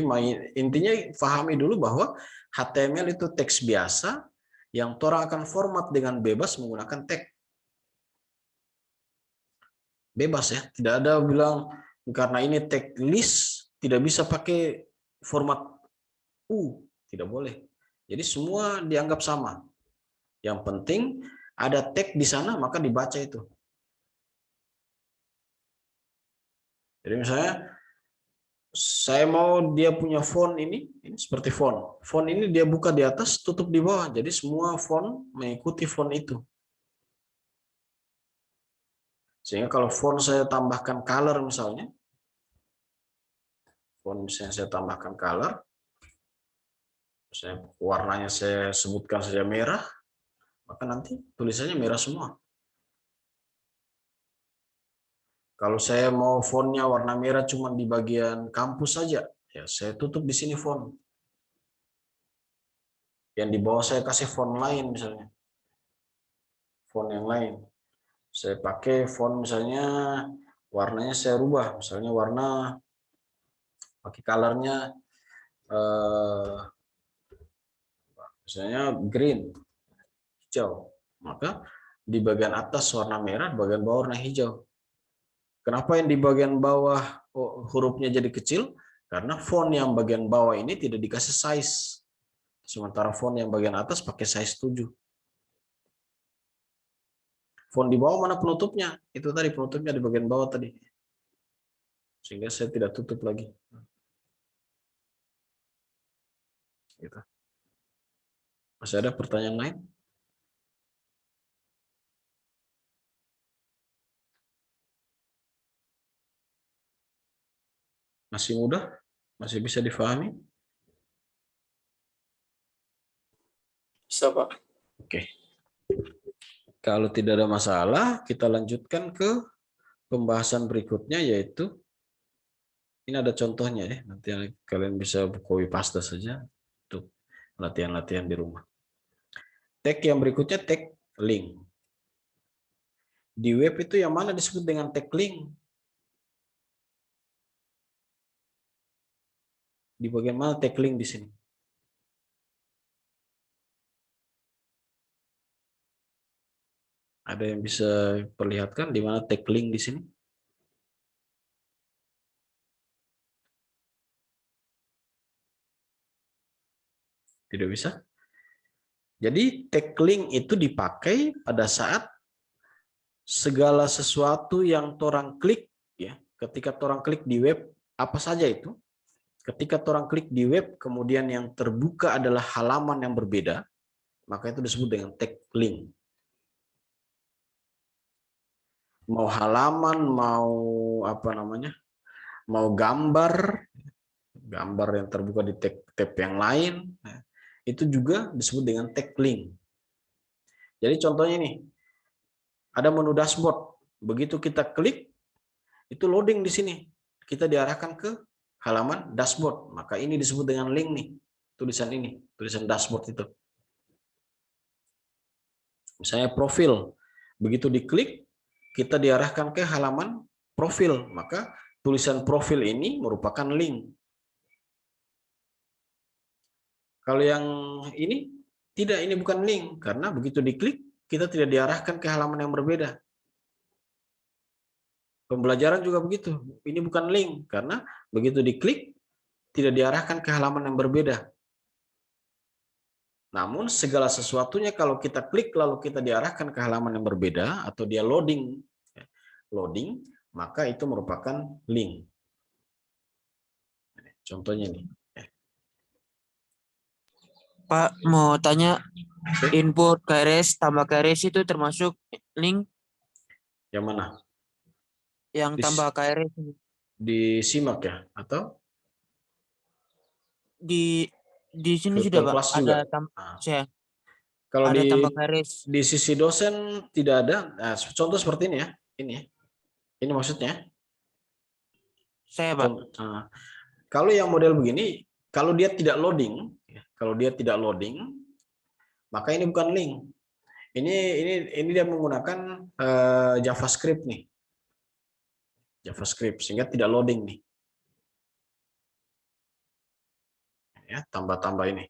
intinya pahami dulu bahwa HTML itu teks biasa yang orang akan format dengan bebas menggunakan tag. Bebas ya, tidak ada bilang karena ini tag list tidak bisa pakai format U, tidak boleh. Jadi semua dianggap sama. Yang penting ada tag di sana maka dibaca itu. Jadi misalnya saya mau dia punya font ini seperti font. Font ini dia buka di atas, tutup di bawah. Jadi semua font mengikuti font itu. Sehingga kalau font saya tambahkan color misalnya, font misalnya saya tambahkan color, warnanya saya sebutkan saja merah, maka nanti tulisannya merah semua. Kalau saya mau fontnya warna merah cuma di bagian kampus saja, ya saya tutup di sini font. Yang di bawah saya kasih font lain misalnya. Font yang lain. Saya pakai font misalnya warnanya saya rubah, misalnya warna pakai colornya misalnya green, hijau. Maka di bagian atas warna merah, bagian bawah warna hijau. Kenapa yang di bagian bawah hurufnya jadi kecil? Karena font yang bagian bawah ini tidak dikasih size. Sementara font yang bagian atas pakai size 7. Font di bawah mana penutupnya? Itu tadi penutupnya di bagian bawah tadi. Sehingga saya tidak tutup lagi. Gitu. Masih ada pertanyaan lain? Masih mudah? Masih bisa difahami? Bisa, Pak. Oke. Kalau tidak ada masalah, kita lanjutkan ke pembahasan berikutnya, yaitu ini ada contohnya ya. Nanti kalian bisa copy paste saja untuk latihan-latihan di rumah. Tag yang berikutnya tag link. Di web itu yang mana disebut dengan tag link? Di bagian mana tag link di sini? Ada yang bisa perlihatkan di mana tag link di sini? Tidak bisa. Jadi tag link itu dipakai pada saat segala sesuatu yang orang klik ya, ketika orang klik di web apa saja itu, ketika orang klik di web kemudian yang terbuka adalah halaman yang berbeda, maka itu disebut dengan tag link. Mau halaman, mau apa namanya? Mau gambar yang terbuka di tab yang lain, itu juga disebut dengan tag link. Jadi contohnya ini, ada menu dashboard. Begitu kita klik, itu loading di sini. Kita diarahkan ke halaman dashboard. Maka ini disebut dengan link nih. Tulisan ini, tulisan dashboard itu. Misalnya profil. Begitu diklik, kita diarahkan ke halaman profil. Maka tulisan profil ini merupakan link. Kalau yang ini, tidak, ini bukan link. Karena begitu diklik, kita tidak diarahkan ke halaman yang berbeda. Pembelajaran juga begitu. Ini bukan link. Karena begitu diklik, tidak diarahkan ke halaman yang berbeda. Namun segala sesuatunya kalau kita klik lalu kita diarahkan ke halaman yang berbeda atau dia loading, maka itu merupakan link. Contohnya nih. Pak, mau tanya, input KRS tambah KRS itu termasuk link Yang mana? yang tambah KRS Disimak ya? Atau? di sini Virtual sudah, Pak. class juga? Kalau ada tambah KRS. di sisi dosen tidak ada. Nah, contoh seperti ini ya. Ini maksudnya. Saya, Pak. Kalau yang model begini, kalau dia tidak loading, maka ini bukan link. Ini dia menggunakan JavaScript nih. JavaScript sehingga tidak loading nih. Ya, tambah-tambah ini.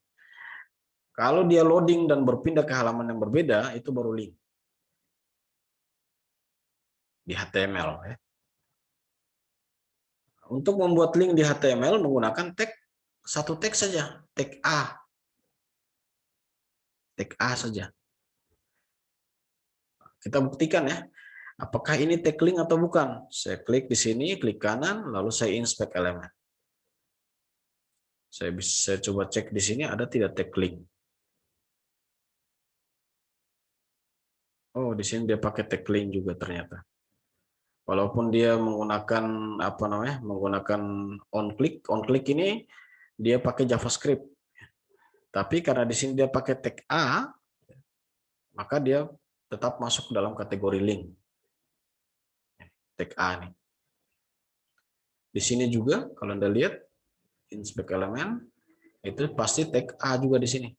Kalau dia loading dan berpindah ke halaman yang berbeda, itu baru link. Di HTML ya. Untuk membuat link di HTML menggunakan tag, satu tag saja, tag A. Tag A saja. Kita buktikan ya, apakah ini tag link atau bukan. Saya klik di sini, klik kanan, lalu saya inspect elemen. Saya bisa coba cek di sini ada tidak tag link. Oh, di sini dia pakai tag link juga ternyata. Walaupun dia menggunakan menggunakan on-click ini dia pakai JavaScript. Tapi karena di sini dia pakai tag A, maka dia tetap masuk dalam kategori link. Tag A nih. Di sini juga kalau Anda lihat inspect elemen itu pasti tag A juga di sini.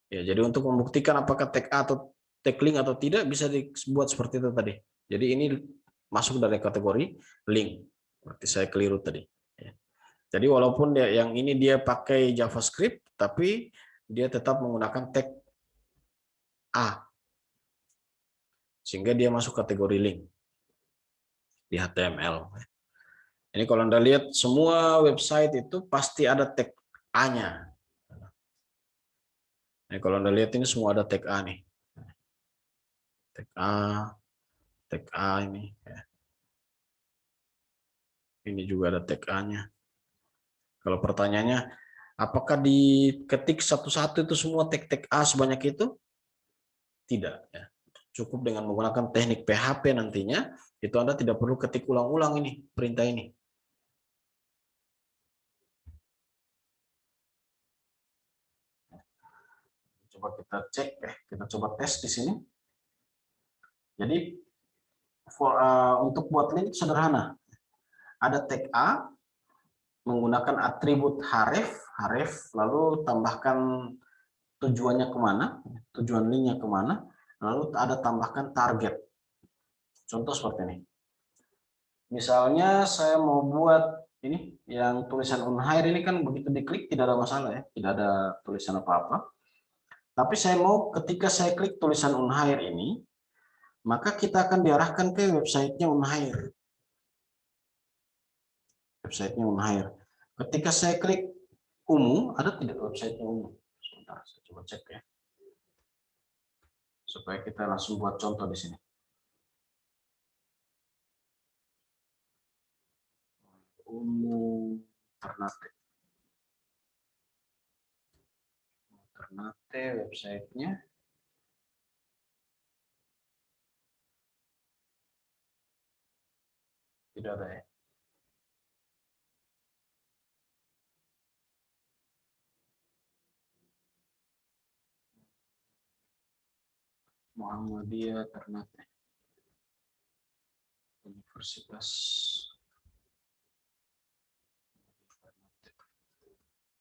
Ya, jadi untuk membuktikan apakah tag A atau tag link atau tidak bisa dibuat seperti itu tadi. Jadi ini masuk dari kategori link. Berarti saya keliru tadi. Jadi walaupun yang ini dia pakai JavaScript, tapi dia tetap menggunakan tag A. Sehingga dia masuk kategori link di HTML. Ini kalau Anda lihat semua website itu pasti ada tag A-nya. Nah, kalau Anda lihat ini semua ada tag A nih. Tag A ini. Ini juga ada tag A-nya. Kalau pertanyaannya, apakah diketik satu-satu itu semua tag A sebanyak itu? Tidak. Ya. Cukup dengan menggunakan teknik PHP nantinya, itu Anda tidak perlu ketik ulang-ulang ini, perintah ini. Coba kita cek, kita coba tes di sini. Jadi, untuk buat link sederhana. Ada tag A, menggunakan atribut href, lalu tambahkan tujuannya kemana, tujuan linknya kemana, lalu ada tambahkan target. Contoh seperti ini. Misalnya saya mau buat ini, yang tulisan unhire ini kan begitu diklik tidak ada masalah ya, tidak ada tulisan apa-apa. Tapi saya mau ketika saya klik tulisan unhire ini, maka kita akan diarahkan ke websitenya unhire. Websitenya unhire. Ketika saya klik ungu, ada tidak websitenya ungu? Sebentar, saya coba cek ya. Supaya kita langsung buat contoh di sini. Ungu Ternate. Ternate websitenya. Tidak ada ya. Muhammadiyah Ternate. Universitas.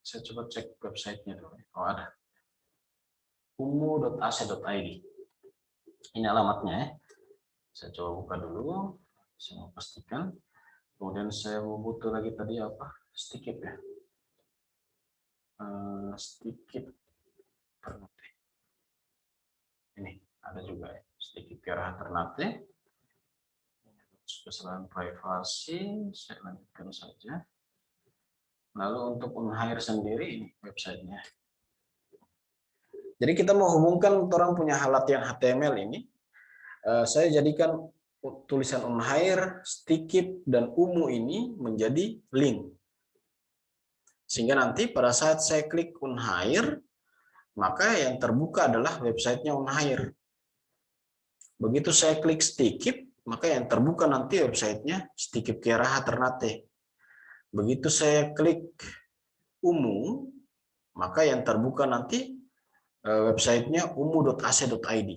Saya coba cek websitenya dulu. Oh ada. ungu.ac.id. Ini alamatnya ya. Saya coba buka dulu. Saya mau pastikan. Kemudian saya mau butuh lagi tadi apa? Stikip ya. Stikip Ternate. Ini ada juga ya. Stikip Ternate. Kesalahan privasi, saya lanjutkan saja. Lalu untuk unhire sendiri ini websitenya. Jadi kita mau hubungkan orang punya latihan HTML ini. Saya jadikan tulisan unhire, stikip, dan ungu ini menjadi link. Sehingga nanti pada saat saya klik unhire, maka yang terbuka adalah websitenya unhire. Begitu saya klik stikip, maka yang terbuka nanti websitenya Stikip Kiaraha Ternate. Begitu saya klik ungu, maka yang terbuka nanti websitenya ungu.ac.id.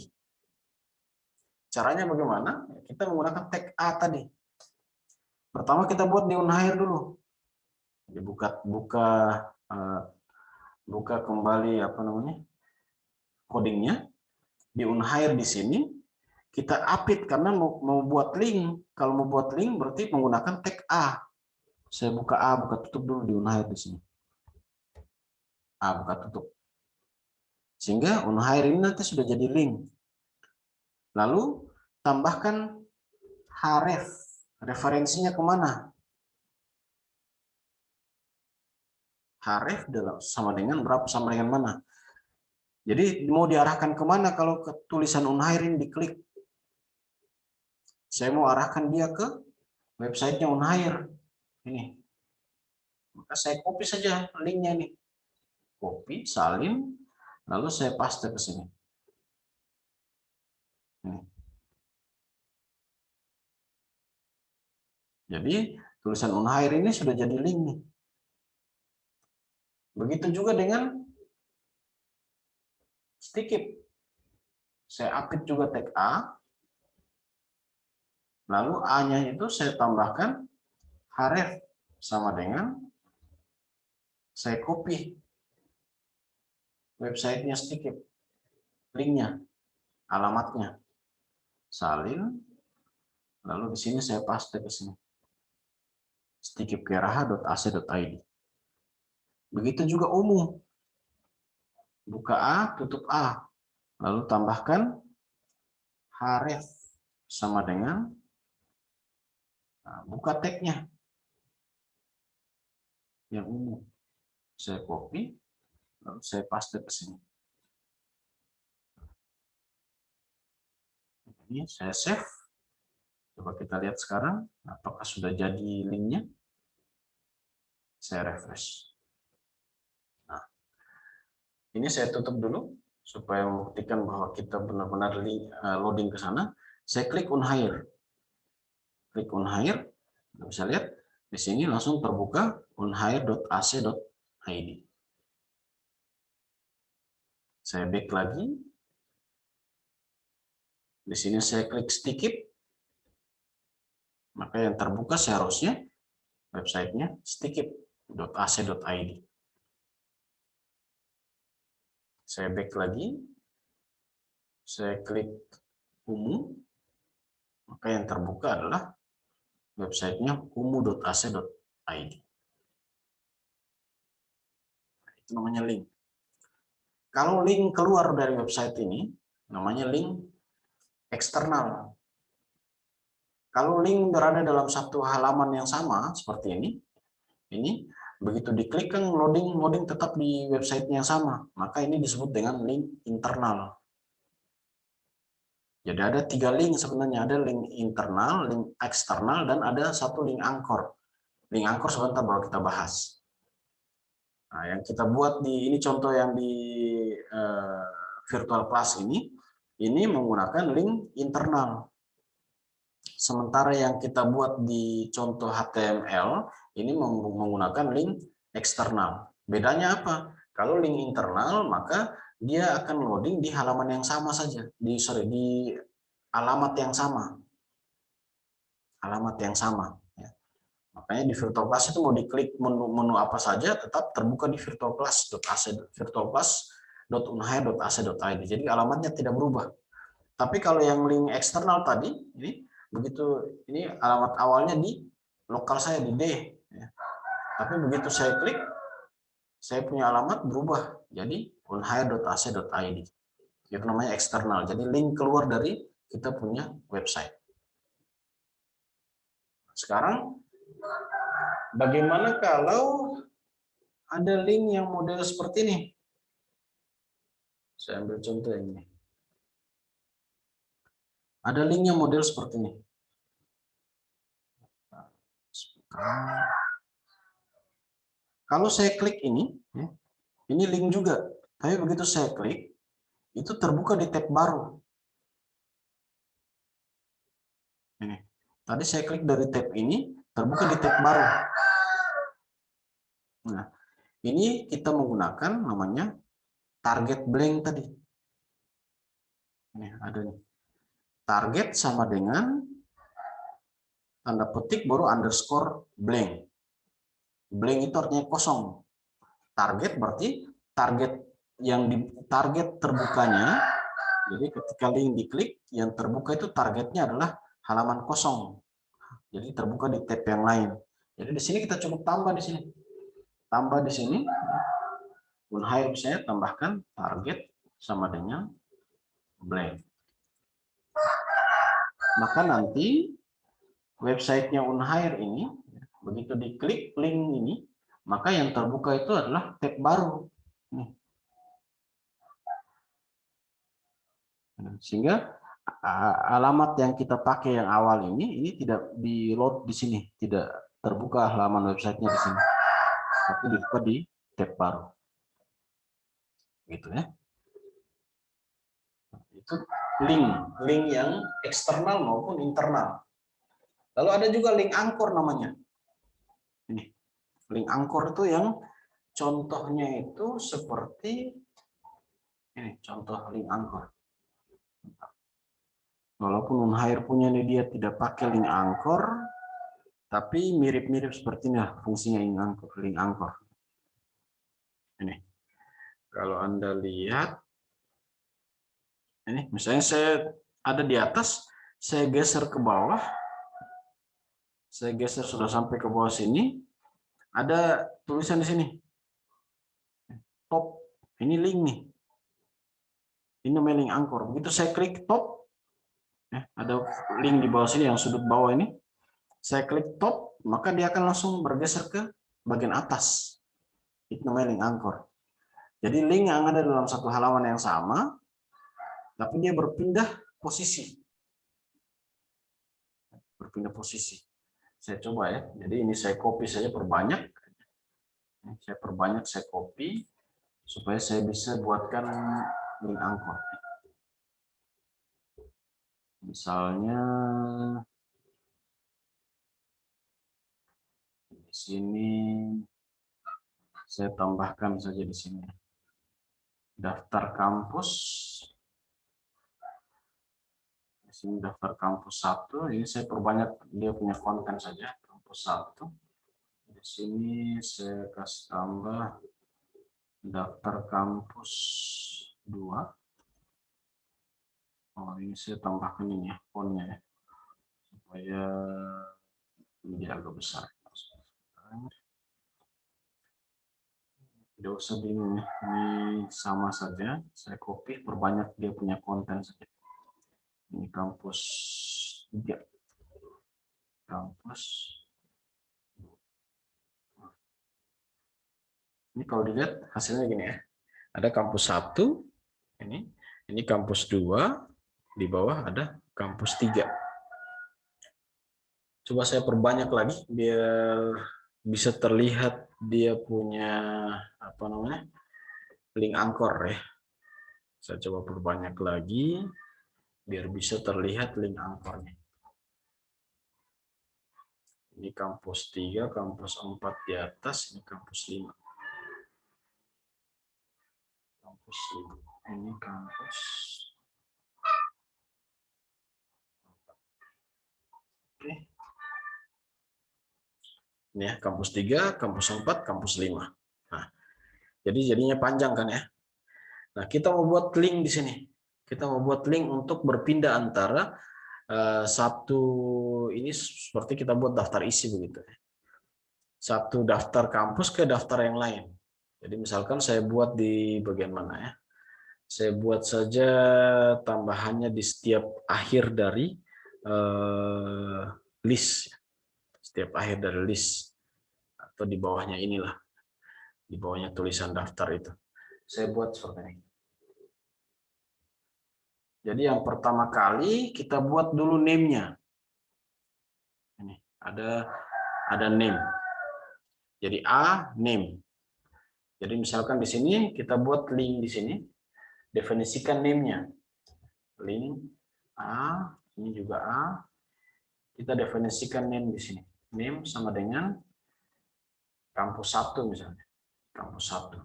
Caranya bagaimana? Kita menggunakan tag A tadi. Pertama kita buat di unhire dulu. Buka kembali apa namanya codingnya di unhire di sini. Kita update karena mau buat link. Kalau mau buat link berarti menggunakan tag A. Saya buka A, buka tutup dulu di unhire di sini. A, buka tutup. Sehingga unhire ini nanti sudah jadi link. Lalu tambahkan href. Referensinya kemana? Href sama dengan berapa, sama dengan mana? Jadi mau diarahkan kemana kalau ke tulisan unhire ini diklik? Saya mau arahkan dia ke websitenya unhire. Ini. Maka saya copy saja linknya nih. Copy, salin, lalu saya paste ke sini. Jadi tulisan unhire ini sudah jadi link nih. Begitu juga dengan stikip. Saya update juga tag A. Lalu A-nya itu saya tambahkan href sama dengan saya copy websitenya stikip, linknya, alamatnya, salin, lalu di sini saya paste ke sini, stikipkiaraha.ac.id. Begitu juga ungu, buka A, tutup A, lalu tambahkan href sama dengan buka tagnya yang ungu, saya copy, lalu saya paste ke sini. Ini saya save. Coba kita lihat sekarang apakah sudah jadi linknya. Saya refresh. Nah, ini saya tutup dulu supaya membuktikan bahwa kita benar-benar loading ke sana, saya klik on hire. Klik on hire, bisa lihat di sini langsung terbuka onhire.ac.id. Saya back lagi. Di sini saya klik skip. Maka yang terbuka seharusnya websitenya skip.ac.id. Saya back lagi. Saya klik umum. Maka yang terbuka adalah websitenya kumu.ac.id. Itu namanya link. Kalau link keluar dari website ini, namanya link eksternal. Kalau link berada dalam satu halaman yang sama seperti ini begitu diklik kan loading tetap di website yang sama, maka ini disebut dengan link internal. Jadi ada 3 link sebenarnya, ada link internal, link eksternal, dan ada satu link anchor. Link anchor sebentar baru kita bahas. Nah, yang kita buat ini contoh yang di virtual class ini menggunakan link internal. Sementara yang kita buat di contoh HTML ini menggunakan link eksternal. Bedanya apa? Kalau link internal maka dia akan loading di halaman yang sama saja, di alamat yang sama. Alamat yang sama. Ya. Makanya di virtual class itu mau diklik menu apa saja tetap terbuka di virtual class.unhire.ac.id. Jadi alamatnya tidak berubah. Tapi kalau yang link eksternal tadi ini ini alamat awalnya di lokal saya di D. Ya. Tapi begitu saya klik, saya punya alamat berubah jadi unhire.ac.id. Itu namanya eksternal. Jadi link keluar dari kita punya website. Sekarang bagaimana kalau ada link yang model seperti ini? Saya ambil contoh ini. Ada link yang model seperti ini. Kalau saya klik ini link juga. Tapi begitu saya klik, itu terbuka di tab baru. Ini. Tadi saya klik dari tab ini, terbuka di tab baru. Nah, ini kita menggunakan namanya target blank tadi. Ini ada nih. Target sama dengan tanda petik baru underscore blank. Blank itu artinya kosong. Target berarti target target terbukanya. Jadi ketika link diklik, yang terbuka itu targetnya adalah halaman kosong. Jadi terbuka di tab yang lain. Jadi di sini kita cukup tambah di sini. Tambah di sini. Unhire saya tambahkan target sama dengan blank. Maka nanti websitenya Unhire ini begitu diklik link ini, maka yang terbuka itu adalah tab baru. Sehingga alamat yang kita pakai yang awal ini tidak di load di sini, tidak terbuka halaman websitenya di sini, tapi dibuka di tab baru. Gitu ya. Itu link yang eksternal maupun internal. Lalu ada juga link anchor namanya. Ini link anchor itu yang contohnya itu seperti ini, contoh link anchor. Walaupun Unhire punya ini dia tidak pakai link anchor, tapi mirip-mirip seperti ini fungsinya link anchor. Ini kalau Anda lihat, ini misalnya saya ada di atas, saya geser ke bawah, saya geser sudah sampai ke bawah sini, ada tulisan di sini, top, ini link nih, ini namanya link anchor. Begitu saya klik top, ada link di bawah sini yang sudut bawah ini, saya klik top, maka dia akan langsung bergeser ke bagian atas. Itu namanya link anchor. Jadi link yang ada dalam satu halaman yang sama, tapi dia berpindah posisi. Berpindah posisi. Saya coba ya. Jadi ini saya copy saja, perbanyak. Saya perbanyak, saya copy supaya saya bisa buatkan link angkor. Misalnya di sini saya tambahkan saja di sini daftar kampus. Di sini daftar kampus 1, ini saya perbanyak dia punya konten saja, kampus 1. Di sini saya kasih tambah daftar kampus 2. Oh, ini saya tambahkan ini ya, fontnya ya, supaya ini agak besar. Tidak usah bingung, ini sama saja. Saya copy, perbanyak dia punya konten saja. Ini kampus 3. Kampus. Ini kalau dilihat hasilnya gini ya. Ada kampus 1, ini kampus 2, di bawah ada kampus 3. Coba saya perbanyak lagi biar bisa terlihat dia punya link angkor ya. Saya coba perbanyak lagi biar bisa terlihat link angkornya. Ini kampus 3, kampus 4 di atas, ini kampus 5. Kampus 5. Ini kampus. Oke. Ini ya, kampus 3, kampus 4, kampus 5. Nah, jadi jadinya panjang kan ya. Nah, kita mau buat link di sini. Kita mau buat link untuk berpindah antara satu ini seperti kita buat daftar isi begitu. Satu daftar kampus ke daftar yang lain. Jadi misalkan saya buat di bagian mana ya? Saya buat saja tambahannya di setiap akhir dari list. Setiap akhir dari list. Atau di bawahnya inilah. Di bawahnya tulisan daftar itu. Saya buat seperti ini. Jadi yang pertama kali kita buat dulu name-nya. Ini ada name. Jadi A name. Jadi misalkan di sini kita buat link di sini, definisikan name-nya. Link A, ini juga A. Kita definisikan name di sini. Name sama dengan kampus 1 misalnya. Kampus 1.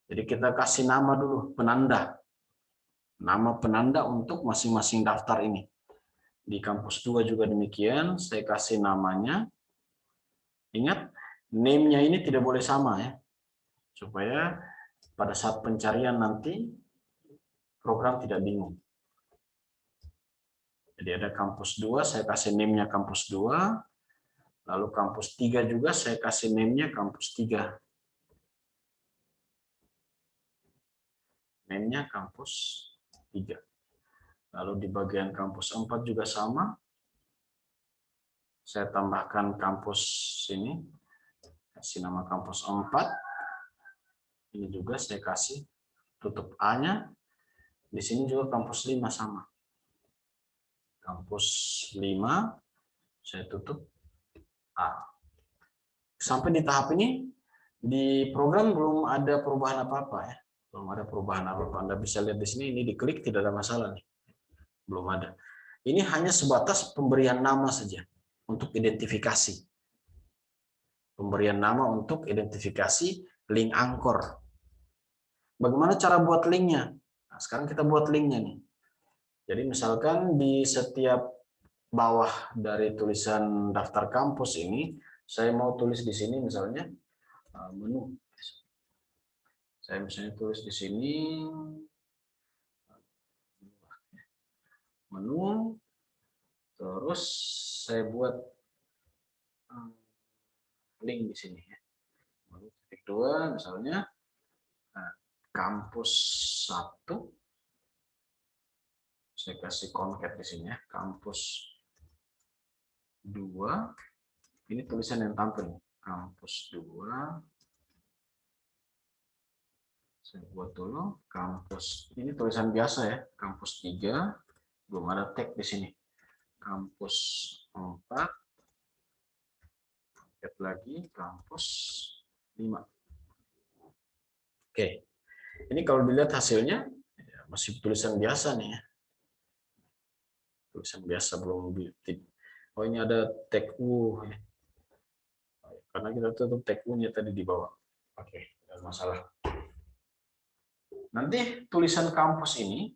Jadi kita kasih nama dulu, penanda. Nama penanda untuk masing-masing daftar ini. Di kampus 2 juga demikian, saya kasih namanya. Ingat, name-nya ini tidak boleh sama ya. Supaya pada saat pencarian nanti program tidak bingung. Jadi ada kampus 2, saya kasih name-nya kampus 2. Lalu kampus 3 juga saya kasih name-nya kampus 3. Name-nya kampus 3. Lalu di bagian kampus 4 juga sama. Saya tambahkan kampus ini. Kasih nama kampus 4. Ini juga saya kasih tutup A-nya. Di sini juga kampus 5 sama. Kampus 5 saya tutup A. Sampai di tahap ini di program belum ada perubahan apa-apa ya. Belum ada perubahan apa-apa. Anda bisa lihat di sini, ini diklik tidak ada masalah nih. Belum ada. Ini hanya sebatas pemberian nama saja untuk identifikasi. Pemberian nama untuk identifikasi link angkor. Bagaimana cara buat linknya? Nah, sekarang kita buat linknya nih. Jadi misalkan di setiap bawah dari tulisan daftar kampus ini, saya mau tulis di sini misalnya menu. Saya misalnya tulis di sini menu, terus saya buat link di sini ya. Titik 2 misalnya kampus 1. Saya kasih concat di sini ya, kampus 2. Ini tulisan yang tampil, kampus 2. Saya buat dulu kampus. Ini tulisan biasa ya, kampus 3. Belum ada tag di sini. Kampus 4. Lihat lagi kampus 5. Oke. Ini kalau dilihat hasilnya ya, masih tulisan biasa nih ya. Tulisan biasa belum oh ini ada tag U ya. Karena kita tutup tag U-nya tadi di bawah. Oke, tidak masalah. Nanti tulisan kampus ini,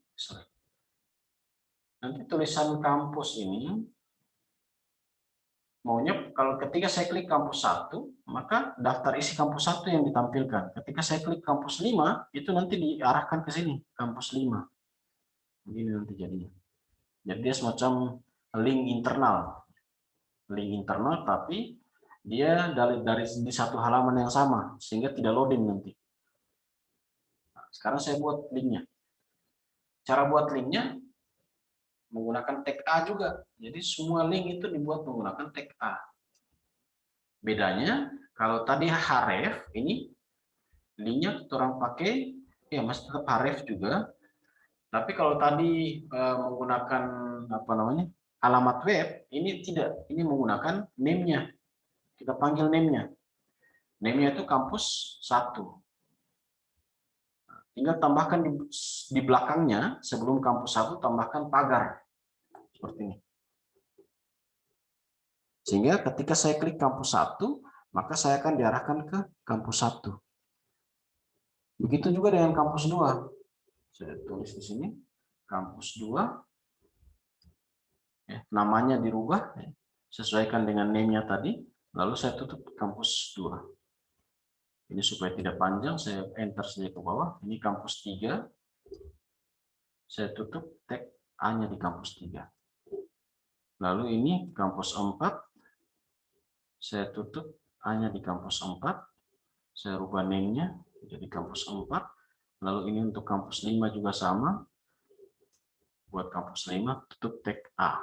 maunya kalau ketika saya klik kampus 1, maka daftar isi kampus 1 yang ditampilkan. Ketika saya klik kampus 5, itu nanti diarahkan ke sini, kampus 5. Begini nanti jadinya. Jadi dia semacam link internal. Link internal tapi dia dari di satu halaman yang sama sehingga tidak loading nanti. Nah, sekarang saya buat linknya. Cara buat linknya menggunakan tag A juga. Jadi semua link itu dibuat menggunakan tag A. Bedanya kalau tadi href ini linknya orang pakai ya masih tetap href juga. Tapi kalau tadi menggunakan apa namanya alamat web ini tidak, ini menggunakan name-nya. Kita panggil name-nya. Name-nya itu kampus 1. Tinggal tambahkan di belakangnya sebelum kampus 1 tambahkan pagar seperti ini. Sehingga ketika saya klik kampus 1, maka saya akan diarahkan ke kampus 1. Begitu juga dengan kampus 2. Saya tulis di sini kampus 2. Ya, namanya dirubah ya, sesuaikan dengan name-nya tadi, lalu saya tutup kampus 2. Ini supaya tidak panjang, saya enter saja ke bawah. Ini kampus 3. Saya tutup tag A-nya di kampus 3. Lalu ini kampus 4. Saya tutup A-nya di kampus 4. Saya rubah name-nya jadi kampus 4. Lalu ini untuk kampus 5 juga sama. Buat kampus 5 tutup tag A.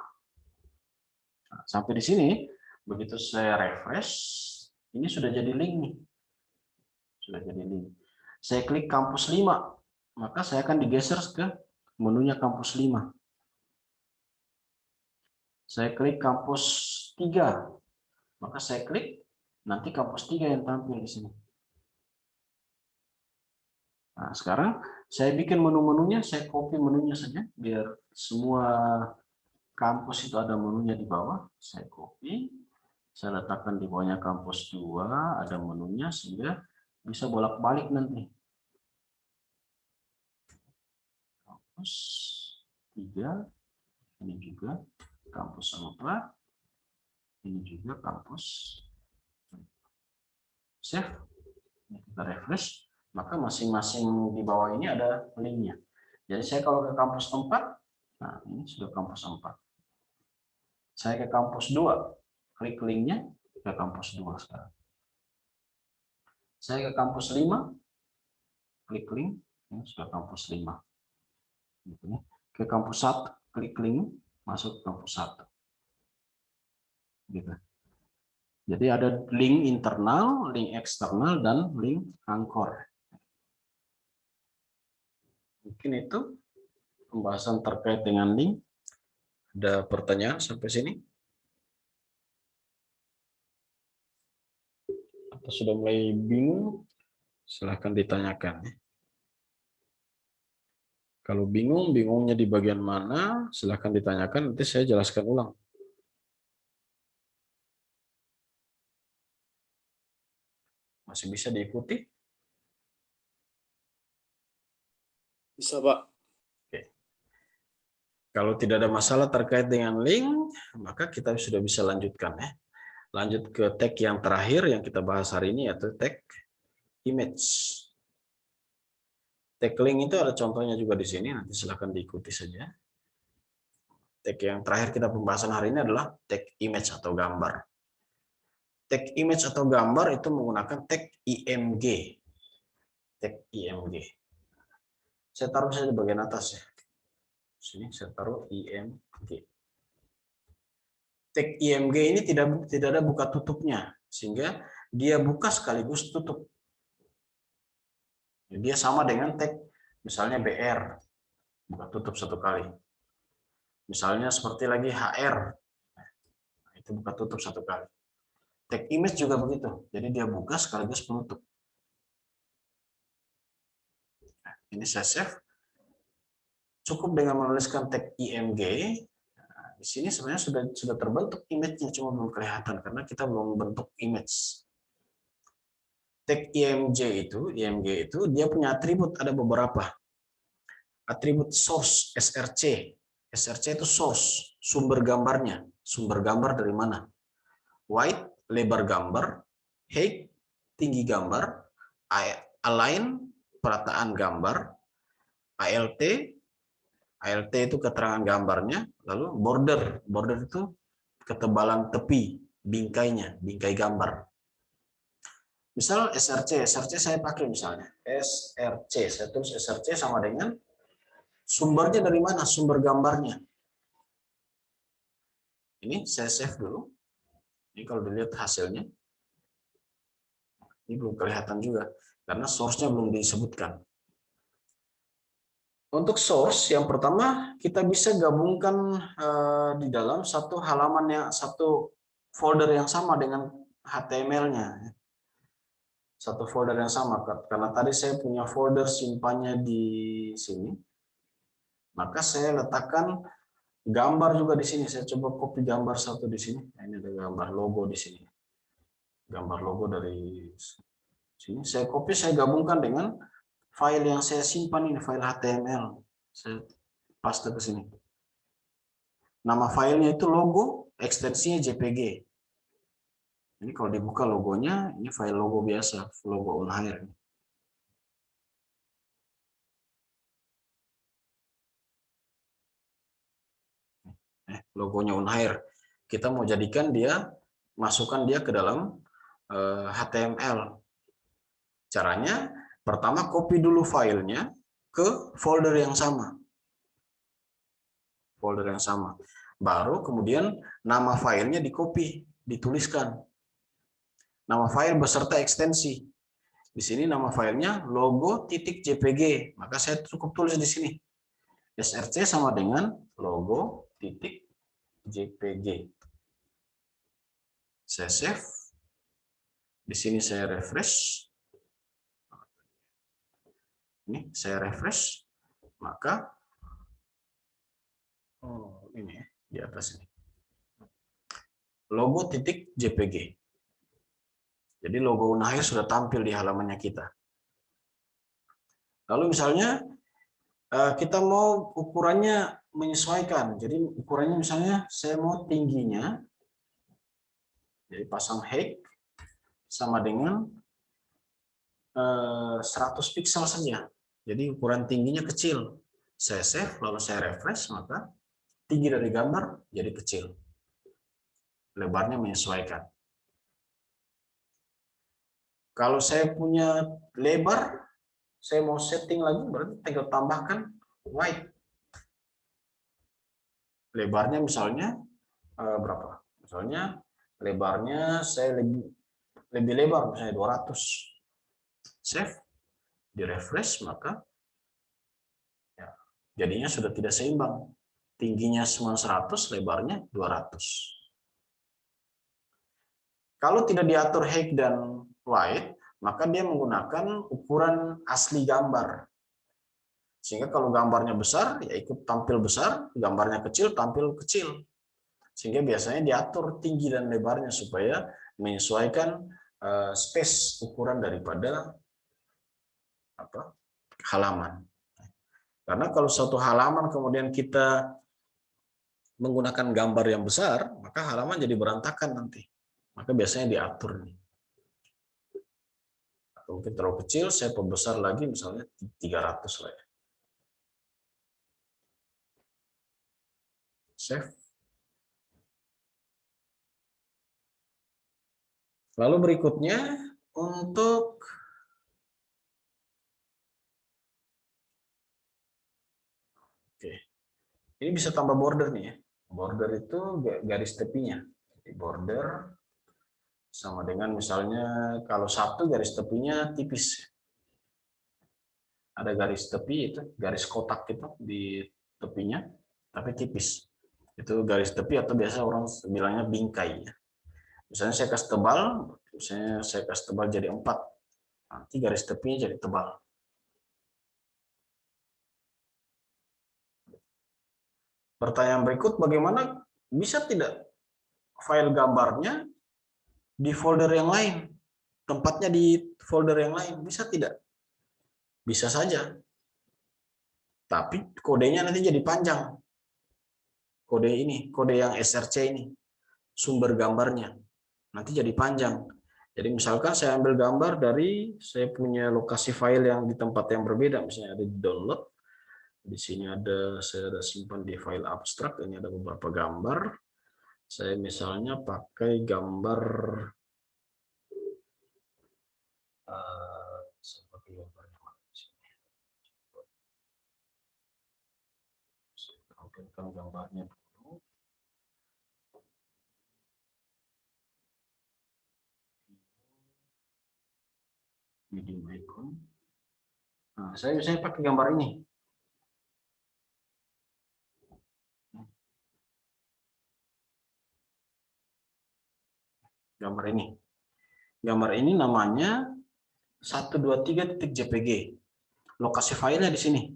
Nah, sampai di sini, begitu saya refresh, ini sudah jadi link nih. Sudah jadi link. Saya klik kampus 5, maka saya akan digeser ke menunya kampus 5. Saya klik kampus 3, maka saya klik, nanti kampus 3 yang tampil di sini. Nah, sekarang saya bikin menu-menunya, saya copy menunya saja, biar semua kampus itu ada menunya di bawah. Saya copy, saya letakkan di bawahnya kampus 2, ada menunya, sehingga bisa bolak-balik nanti. Kampus 3, ini juga kampus 4, ini juga kampus. Save, kita refresh, maka masing-masing di bawah ini ada linknya. Jadi saya kalau ke kampus 4, nah ini sudah kampus 4. Saya ke kampus 2, klik linknya ke kampus 2 sekarang. Saya ke kampus 5, klik link, ini sudah kampus 5. Ke kampus 1, klik link, masuk ke kampus 1. Gitu. Jadi ada link internal, link eksternal, dan link anchor. Mungkin itu pembahasan terkait dengan link. Ada pertanyaan sampai sini? Atau sudah mulai bingung? Silahkan ditanyakan. Kalau bingung, bingungnya di bagian mana? Silahkan ditanyakan, nanti saya jelaskan ulang. Masih bisa diikuti? Bisa, Pak. Oke. Kalau tidak ada masalah terkait dengan link, maka kita sudah bisa lanjutkan ya. Lanjut ke tag yang terakhir yang kita bahas hari ini, yaitu tag image. Tag link itu ada contohnya juga di sini, nanti silahkan diikuti saja. Tag yang terakhir kita pembahasan hari ini adalah tag image atau gambar. Tag image atau gambar itu menggunakan tag IMG. Tag IMG. Saya taruh saja di bagian atas ya. Sini saya taruh IMG. Tag IMG ini tidak ada buka tutupnya, sehingga dia buka sekaligus tutup. Dia sama dengan tag misalnya BR, buka tutup satu kali. Misalnya seperti lagi HR, itu buka tutup satu kali. Tag image juga begitu, jadi dia buka sekaligus penutup. Ini saya save. Cukup dengan menuliskan tag img. Nah, di sini sebenarnya sudah terbentuk image-nya, cuma belum kelihatan karena kita belum bentuk image. Tag img itu dia punya atribut, ada beberapa. Atribut source src. src itu source, sumber gambarnya. Sumber gambar dari mana? Width, lebar gambar. Height, tinggi gambar. Align, perataan gambar. alt itu keterangan gambarnya. Lalu border itu ketebalan tepi, bingkainya, bingkai gambar. Misal src saya pakai misalnya src, saya tulis src sama dengan sumbernya dari mana, sumber gambarnya. Ini saya save dulu. Ini kalau dilihat hasilnya, ini belum kelihatan juga karena source-nya belum disebutkan. Untuk source yang pertama kita bisa gabungkan di dalam satu halaman satu folder yang sama dengan HTML-nya. Satu folder yang sama karena tadi saya punya folder simpannya di sini. Maka saya letakkan gambar juga di sini. Saya coba copy gambar satu di sini. Nah, ini ada gambar logo di sini. Gambar logo dari sini. Saya copy, saya gabungkan dengan file yang saya simpan ini, file HTML. Saya paste ke sini. Nama filenya itu logo, ekstensinya JPG. Ini kalau dibuka logonya, ini file logo biasa, logo Unhair. Logonya Unhair. Kita mau jadikan dia, masukkan dia ke dalam HTML. Caranya, pertama copy dulu filenya ke folder yang sama. Folder yang sama. Baru kemudian nama filenya di-copy, dituliskan. Nama file beserta ekstensi. Di sini nama filenya logo.jpg. Maka saya cukup tulis di sini. src sama dengan logo.jpg. Saya save. Di sini saya refresh. Ini saya refresh. Maka ini di atas ini. Logo.jpg. Jadi logo Unhair sudah tampil di halamannya kita. Lalu misalnya kita mau ukurannya menyesuaikan. Jadi ukurannya misalnya saya mau tingginya, jadi pasang height sama dengan 100 pixel saja. Jadi ukuran tingginya kecil. Saya save, lalu saya refresh, maka tinggi dari gambar jadi kecil. Lebarnya menyesuaikan. Kalau saya punya lebar, saya mau setting lagi, berarti tinggal tambahkan width. Lebarnya misalnya berapa? Misalnya lebarnya saya lebih lebar, misalnya 200. Save, di refresh, maka ya, jadinya sudah tidak seimbang. Tingginya cuma 100, lebarnya 200. Kalau tidak diatur height dan width, maka dia menggunakan ukuran asli gambar. Sehingga kalau gambarnya besar, ya ikut tampil besar, gambarnya kecil, tampil kecil. Sehingga biasanya diatur tinggi dan lebarnya supaya menyesuaikan space ukuran daripada halaman. Karena kalau suatu halaman kemudian kita menggunakan gambar yang besar, maka halaman jadi berantakan nanti. Maka biasanya diatur nih. Atau mungkin terlalu kecil, saya perbesar lagi misalnya 300 lah ya. Save. Lalu berikutnya untuk ini bisa tambah border nih ya. Border itu garis tepinya. Jadi border sama dengan misalnya kalau satu garis tepinya tipis. Ada garis tepi itu, garis kotak gitu di tepinya, tapi tipis. Itu garis tepi atau biasa orang bilangnya bingkai. Misalnya saya kasih tebal, misalnya saya kasih tebal jadi 4. Nanti garis tepinya jadi tebal. Pertanyaan berikut, bagaimana bisa tidak file gambarnya di folder yang lain? Tempatnya di folder yang lain, bisa tidak? Bisa saja. Tapi kodenya nanti jadi panjang. Kode ini, kode yang SRC ini, sumber gambarnya. Nanti jadi panjang. Jadi misalkan saya ambil gambar dari, saya punya lokasi file yang di tempat yang berbeda, misalnya ada di download. Di sini saya ada simpan di file abstrak, ini ada beberapa gambar. Saya misalnya pakai gambar seperti gambarnya saya tampilkan gambarnya dulu. Medium icon. Nah, saya misalnya pakai gambar ini. Gambar ini. Gambar ini namanya 123.jpg. Lokasi filenya di sini.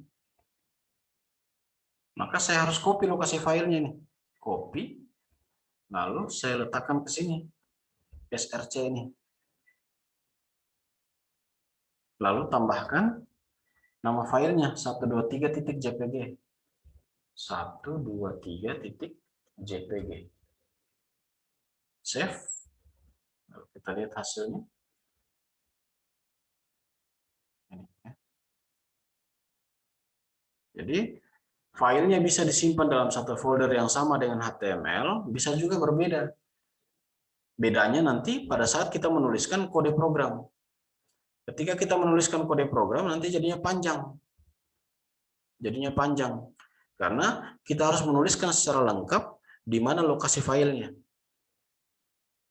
Maka saya harus copy lokasi filenya nih. Copy. Lalu saya letakkan ke sini. SRC ini. Lalu tambahkan nama filenya 123.jpg. 123.jpg. Save. Lalu kita lihat hasilnya. Ini, ya. Jadi filenya bisa disimpan dalam satu folder yang sama dengan HTML, bisa juga berbeda. Bedanya nanti pada saat kita menuliskan kode program. Ketika kita menuliskan kode program, nanti jadinya panjang. Jadinya panjang. Karena kita harus menuliskan secara lengkap di mana lokasi filenya.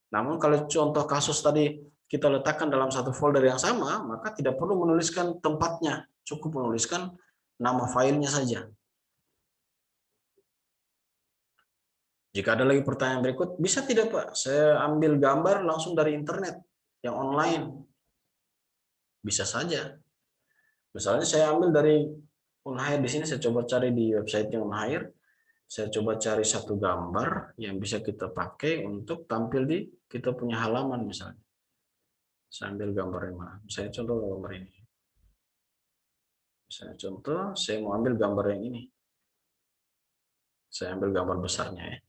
Namun kalau contoh kasus tadi kita letakkan dalam satu folder yang sama, maka tidak perlu menuliskan tempatnya. Cukup menuliskan nama filenya saja. Jika ada lagi pertanyaan berikut, bisa tidak Pak? Saya ambil gambar langsung dari internet yang online. Bisa saja. Misalnya saya ambil dari Unhair di sini, saya coba cari di website Unhair. Saya coba cari satu gambar yang bisa kita pakai untuk tampil di kita punya halaman misalnya. Saya ambil gambar yang mana? Misalnya contoh gambar ini. Misalnya contoh, saya mau ambil gambar yang ini. Saya ambil gambar besarnya ya.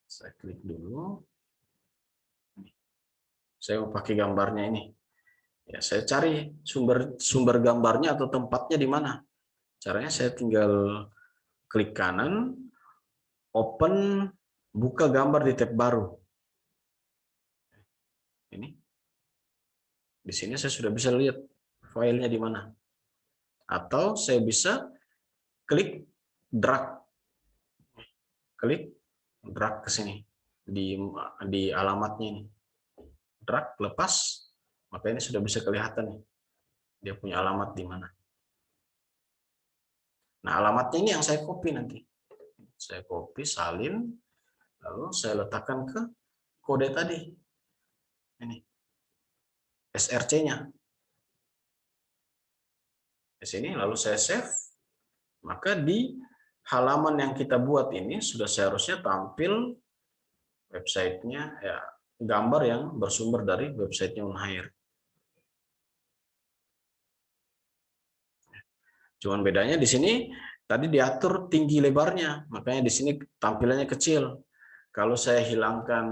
Saya klik dulu. Saya mau pakai gambarnya ini. Ya, saya cari sumber gambarnya atau tempatnya di mana. Caranya saya tinggal klik kanan, open, buka gambar di tab baru. Ini. Di sini saya sudah bisa lihat filenya di mana. Atau saya bisa klik drag. Klik drag ke sini di alamatnya ini. Drag lepas, maka ini sudah bisa kelihatan nih. Dia punya alamat di mana. Nah, alamatnya ini yang saya copy nanti. Saya copy, salin, lalu saya letakkan ke kode tadi. Ini. SRC-nya. Di sini, lalu saya save. Maka di halaman yang kita buat ini sudah seharusnya tampil websitenya, ya, gambar yang bersumber dari websitenya Unhair. Cuman bedanya di sini tadi diatur tinggi lebarnya, makanya di sini tampilannya kecil. Kalau saya hilangkan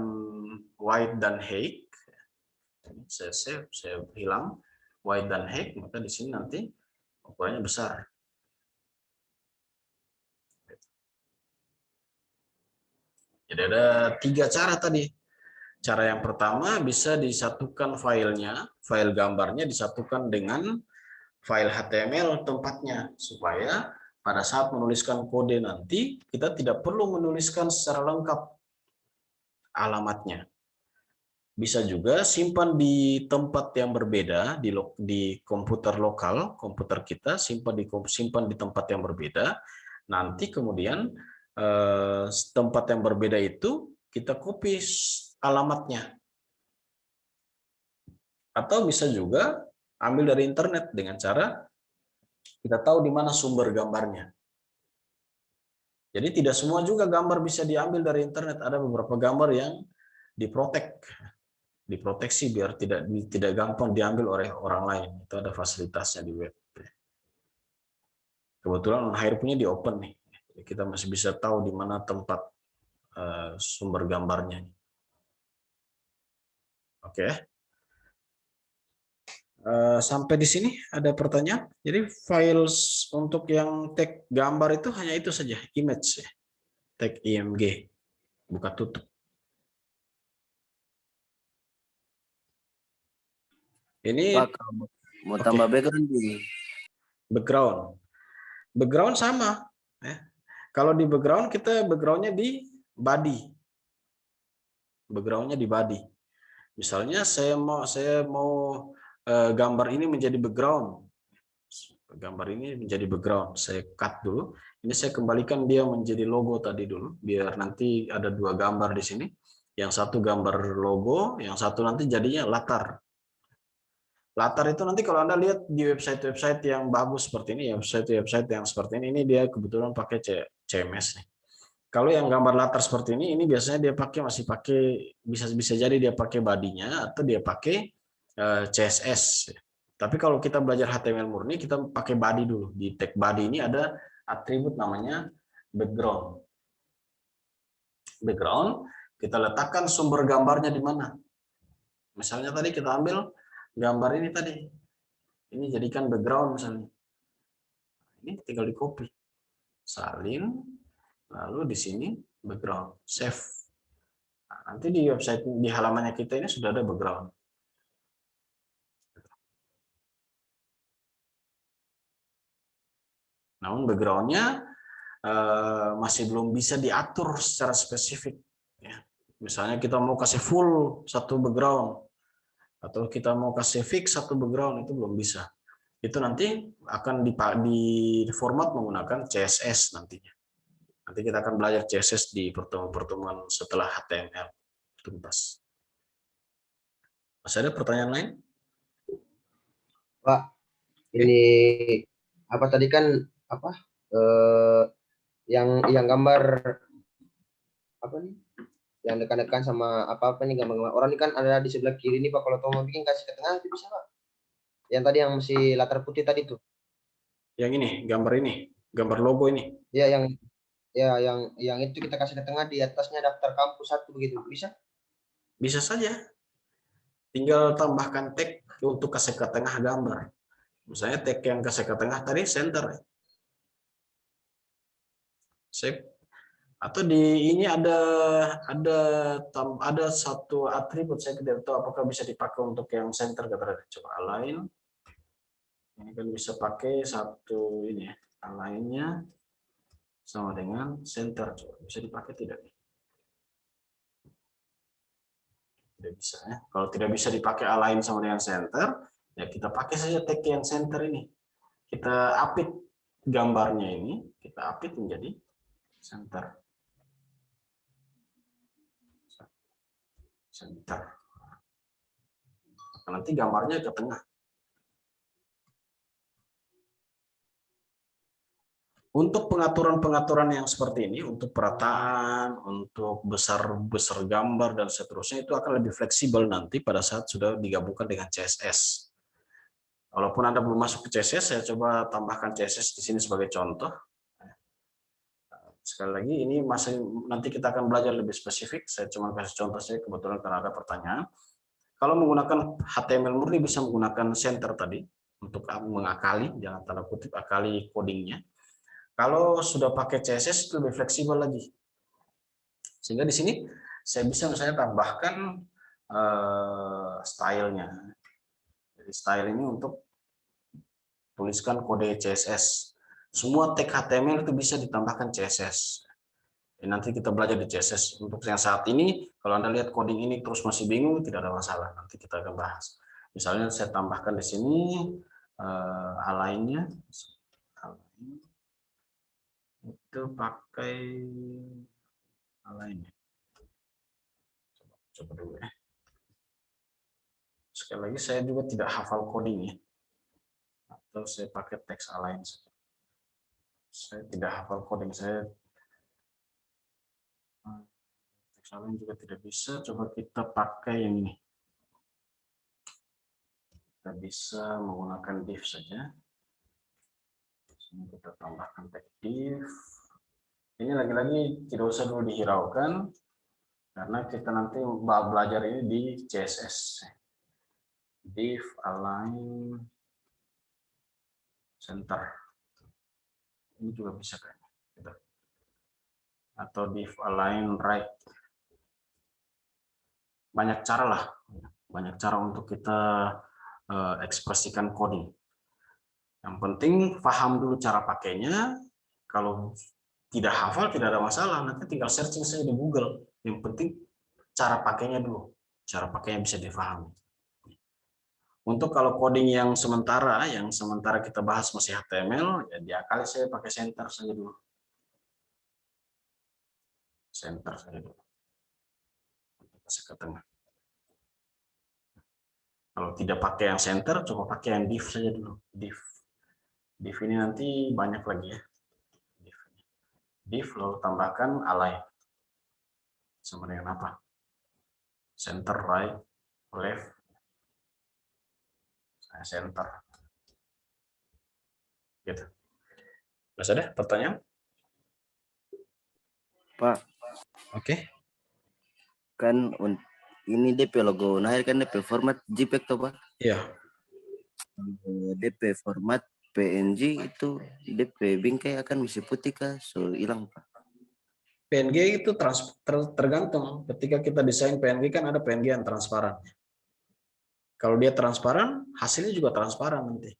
white dan height, saya save, saya hilang white dan height, maka di sini nanti ukurannya besar. Jadi ada 3 cara tadi. Cara yang pertama bisa disatukan filenya, file gambarnya disatukan dengan file HTML tempatnya, supaya pada saat menuliskan kode nanti kita tidak perlu menuliskan secara lengkap alamatnya. Bisa juga simpan di tempat yang berbeda di komputer lokal, komputer kita simpan di tempat yang berbeda. Nanti kemudian tempat yang berbeda itu kita copy alamatnya. Atau bisa juga ambil dari internet dengan cara kita tahu di mana sumber gambarnya. Jadi tidak semua juga gambar bisa diambil dari internet. Ada beberapa gambar yang diproteksi biar tidak gampang diambil oleh orang lain. Itu ada fasilitasnya di web. Kebetulan Airnya di open nih. Kita masih bisa tahu di mana tempat sumber gambarnya. Oke. Sampai di sini ada pertanyaan. Jadi file untuk yang tag gambar itu hanya itu saja, image, tag img, buka tutup. Ini Pak, kalau mau Oke. tambah background di background sama. Kalau di background kita backgroundnya di body, backgroundnya di body. Misalnya saya mau gambar ini menjadi background. Gambar ini menjadi background. Saya cut dulu. Ini saya kembalikan dia menjadi logo tadi dulu. Biar nanti ada dua gambar di sini. Yang satu gambar logo, yang satu nanti jadinya latar. Latar itu nanti kalau Anda lihat di website-website yang bagus seperti ini, ya website yang seperti ini dia kebetulan pakai CMS nih. Kalau yang gambar latar seperti ini biasanya dia masih pakai bisa jadi dia pakai badinya atau dia pakai CSS. Tapi kalau kita belajar HTML murni kita pakai body dulu. Di tag body ini ada atribut namanya background. Background kita letakkan sumber gambarnya di mana. Misalnya tadi kita ambil gambar ini tadi. Ini jadikan background misalnya. Ini tinggal di copy. Salin, lalu di sini background, save. Nah, nanti di website di halamannya kita ini sudah ada background. Namun backgroundnya masih belum bisa diatur secara spesifik. Ya. Misalnya kita mau kasih full satu background, atau kita mau kasih fix satu background, itu belum bisa. Itu nanti akan di format menggunakan CSS nantinya. Nanti kita akan belajar CSS di pertemuan-pertemuan setelah HTML tuntas. Masih ada pertanyaan lain? Pak, ini apa tadi kan apa yang gambar apa nih? Yang dekan-dekan sama apa nih gambar orang ini kan ada di sebelah kiri nih Pak. Kalau mau bikin kasih ke tengah itu bisa Pak. Yang tadi yang masih latar putih tadi tuh. Yang ini, gambar logo ini. Ya yang itu kita kasih ke tengah, di atasnya daftar kampus satu begitu. Bisa? Bisa saja. Tinggal tambahkan tag untuk kasih ke tengah gambar. Misalnya tag yang kasih ke tengah tadi center. Save. Atau di ini ada satu atribut, saya tidak tahu apakah bisa dipakai untuk yang center. Coba align. Ini kan bisa pakai satu ini ya, align-nya sama dengan center. Coba bisa dipakai tidak? Tidak bisa ya. Kalau tidak bisa dipakai align sama dengan center, ya kita pakai saja tag yang center ini. Kita apit gambarnya ini, kita apit menjadi center. Center. Nanti gambarnya ke tengah. Untuk pengaturan-pengaturan yang seperti ini, untuk perataan, untuk besar gambar dan seterusnya, itu akan lebih fleksibel nanti pada saat sudah digabungkan dengan CSS. Walaupun Anda belum masuk ke CSS, saya coba tambahkan CSS di sini sebagai contoh. Sekali lagi, ini masih nanti kita akan belajar lebih spesifik. Saya cuma kasih contoh saya kebetulan karena ada pertanyaan. Kalau menggunakan HTML murni bisa menggunakan center tadi untuk mengakali, jangan tanda kutip akali codingnya. Kalau sudah pakai CSS itu lebih fleksibel lagi. Sehingga di sini saya bisa misalnya tambahkan stylenya. Jadi style ini untuk tuliskan kode CSS. Semua tag HTML itu bisa ditambahkan CSS. Nanti kita belajar di CSS. Untuk yang saat ini, kalau Anda lihat coding ini terus masih bingung, tidak ada masalah. Nanti kita akan bahas. Misalnya saya tambahkan di sini align-nya. Itu pakai align. Coba dulu ya. Sekali lagi saya juga tidak hafal coding ya. Atau saya pakai text align. Saya tidak hafal coding, saya Kalau juga tidak bisa, coba kita pakai yang ini. Kita bisa menggunakan div saja. Sini kita tambahkan tag div. Ini lagi-lagi tidak usah dulu dihiraukan, karena kita nanti belajar ini di CSS. Div align center. Ini juga bisa kayaknya. Gitu. Atau div align right. Banyak cara lah. Banyak cara untuk kita ekspresikan coding. Yang penting paham dulu cara pakainya. Kalau tidak hafal tidak ada masalah, nanti tinggal searching saja di Google. Yang penting cara pakainya dulu, cara pakainya bisa difahami. Untuk kalau coding yang sementara kita bahas masih HTML, ya diakali saya pakai center saja dulu. Center saja dulu. Kasih ke tengah. Kalau tidak pakai yang center, coba pakai yang div saja dulu. Div ini nanti banyak lagi ya. Div lalu tambahkan align. Sama dengan apa? Center, right, left, center. Gitu. Masih ada pertanyaan? Pak, Oke. kan ini DP logo Unhair kan DP format JPEG toh Pak? Iya. DP format PNG itu DP bingkai akan mesti putih kah? So hilang Pak. PNG itu tergantung. Ketika kita desain PNG kan ada PNG yang transparan. Kalau dia transparan, hasilnya juga transparan nanti.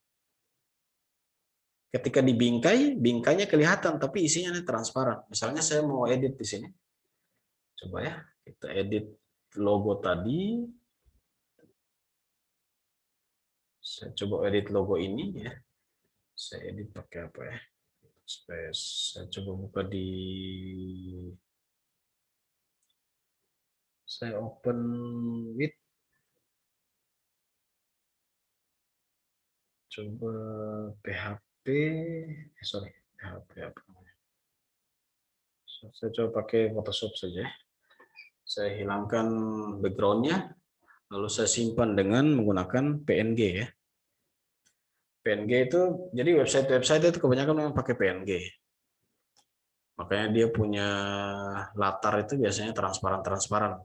Ketika dibingkai, bingkainya kelihatan, tapi isinya transparan. Misalnya saya mau edit di sini. Coba ya, kita edit logo tadi. Saya coba edit logo ini ya. Saya edit pakai apa ya? Saya coba buka di, saya open with, coba PHP, PHP apa namanya? Saya coba pakai Photoshop saja. Saya hilangkan backgroundnya, lalu saya simpan dengan menggunakan PNG ya. PNG itu, jadi website itu kebanyakan memang pakai PNG. Makanya dia punya latar itu biasanya transparan.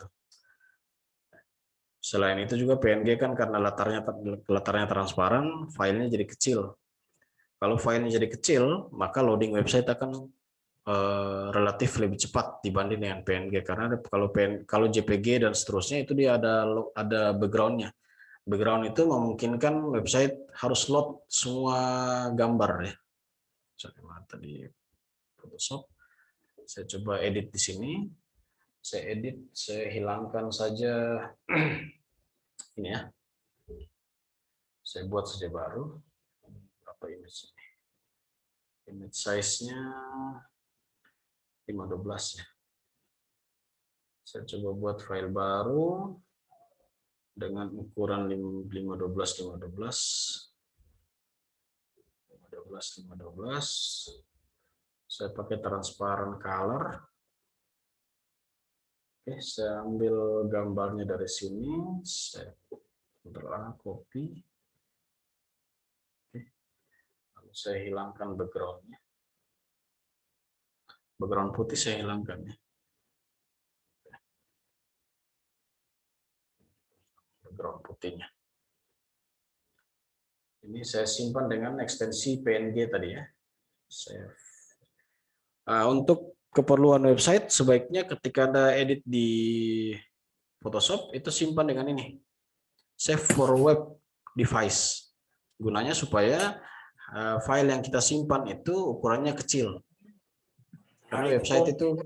Selain itu juga PNG kan karena latarnya transparan, filenya jadi kecil. Kalau filenya jadi kecil, maka loading website akan relatif lebih cepat dibanding dengan PNG, karena kalau JPG dan seterusnya itu dia ada backgroundnya. Background itu memungkinkan website harus load semua gambar ya. Tadi Photoshop, saya coba edit di sini. Saya edit, saya hilangkan saja ini ya. Saya buat saja baru. Berapa image ini? Image size-nya 512 ya. Saya coba buat file baru dengan ukuran 512. Saya pakai transparent color. Oke, saya ambil gambarnya dari sini, saya copy. Oke. Lalu saya hilangkan backgroundnya. Background putih saya hilangkan ya. Background putihnya. Ini saya simpan dengan ekstensi PNG tadi ya. Untuk keperluan website sebaiknya ketika Anda edit di Photoshop itu simpan dengan ini. Save for web device. Gunanya supaya file yang kita simpan itu ukurannya kecil. Karena website itu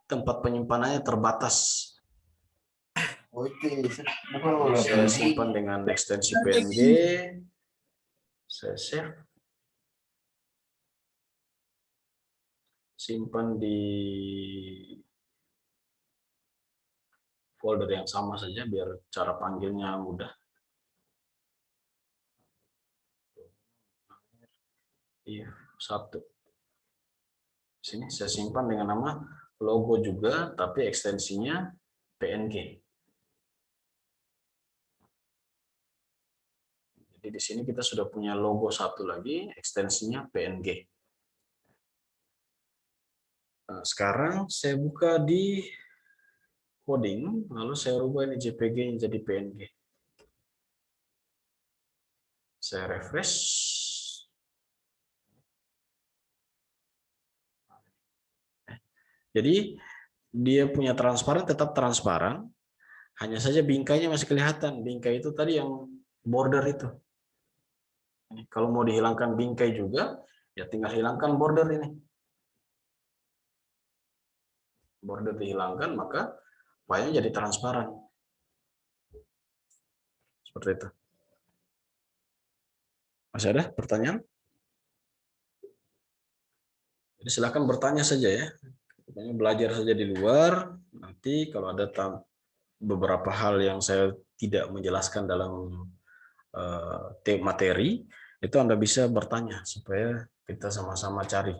tempat penyimpanannya terbatas. Saya simpan dengan ekstensi PNG. Saya save. Simpan di folder yang sama saja biar cara panggilnya mudah. Iya, 1. Sini saya simpan dengan nama logo juga, tapi ekstensinya PNG. Jadi di sini kita sudah punya logo satu lagi, ekstensinya PNG. Nah, sekarang saya buka di coding, lalu saya rubah ini JPG jadi PNG. Saya refresh. Jadi dia punya transparan, tetap transparan, hanya saja bingkainya masih kelihatan. Bingkai itu tadi yang border itu. Kalau mau dihilangkan bingkai juga, ya tinggal hilangkan border ini. Border dihilangkan, maka filenya jadi transparan. Seperti itu. Masih ada pertanyaan? Jadi silakan bertanya saja ya. Belajar saja di luar. Nanti kalau ada beberapa hal yang saya tidak menjelaskan dalam materi, itu Anda bisa bertanya supaya kita sama-sama cari.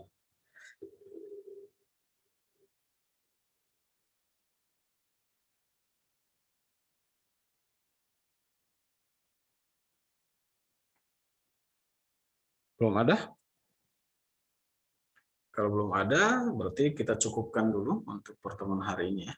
Belum ada? Kalau belum ada, berarti kita cukupkan dulu untuk pertemuan hari ini ya.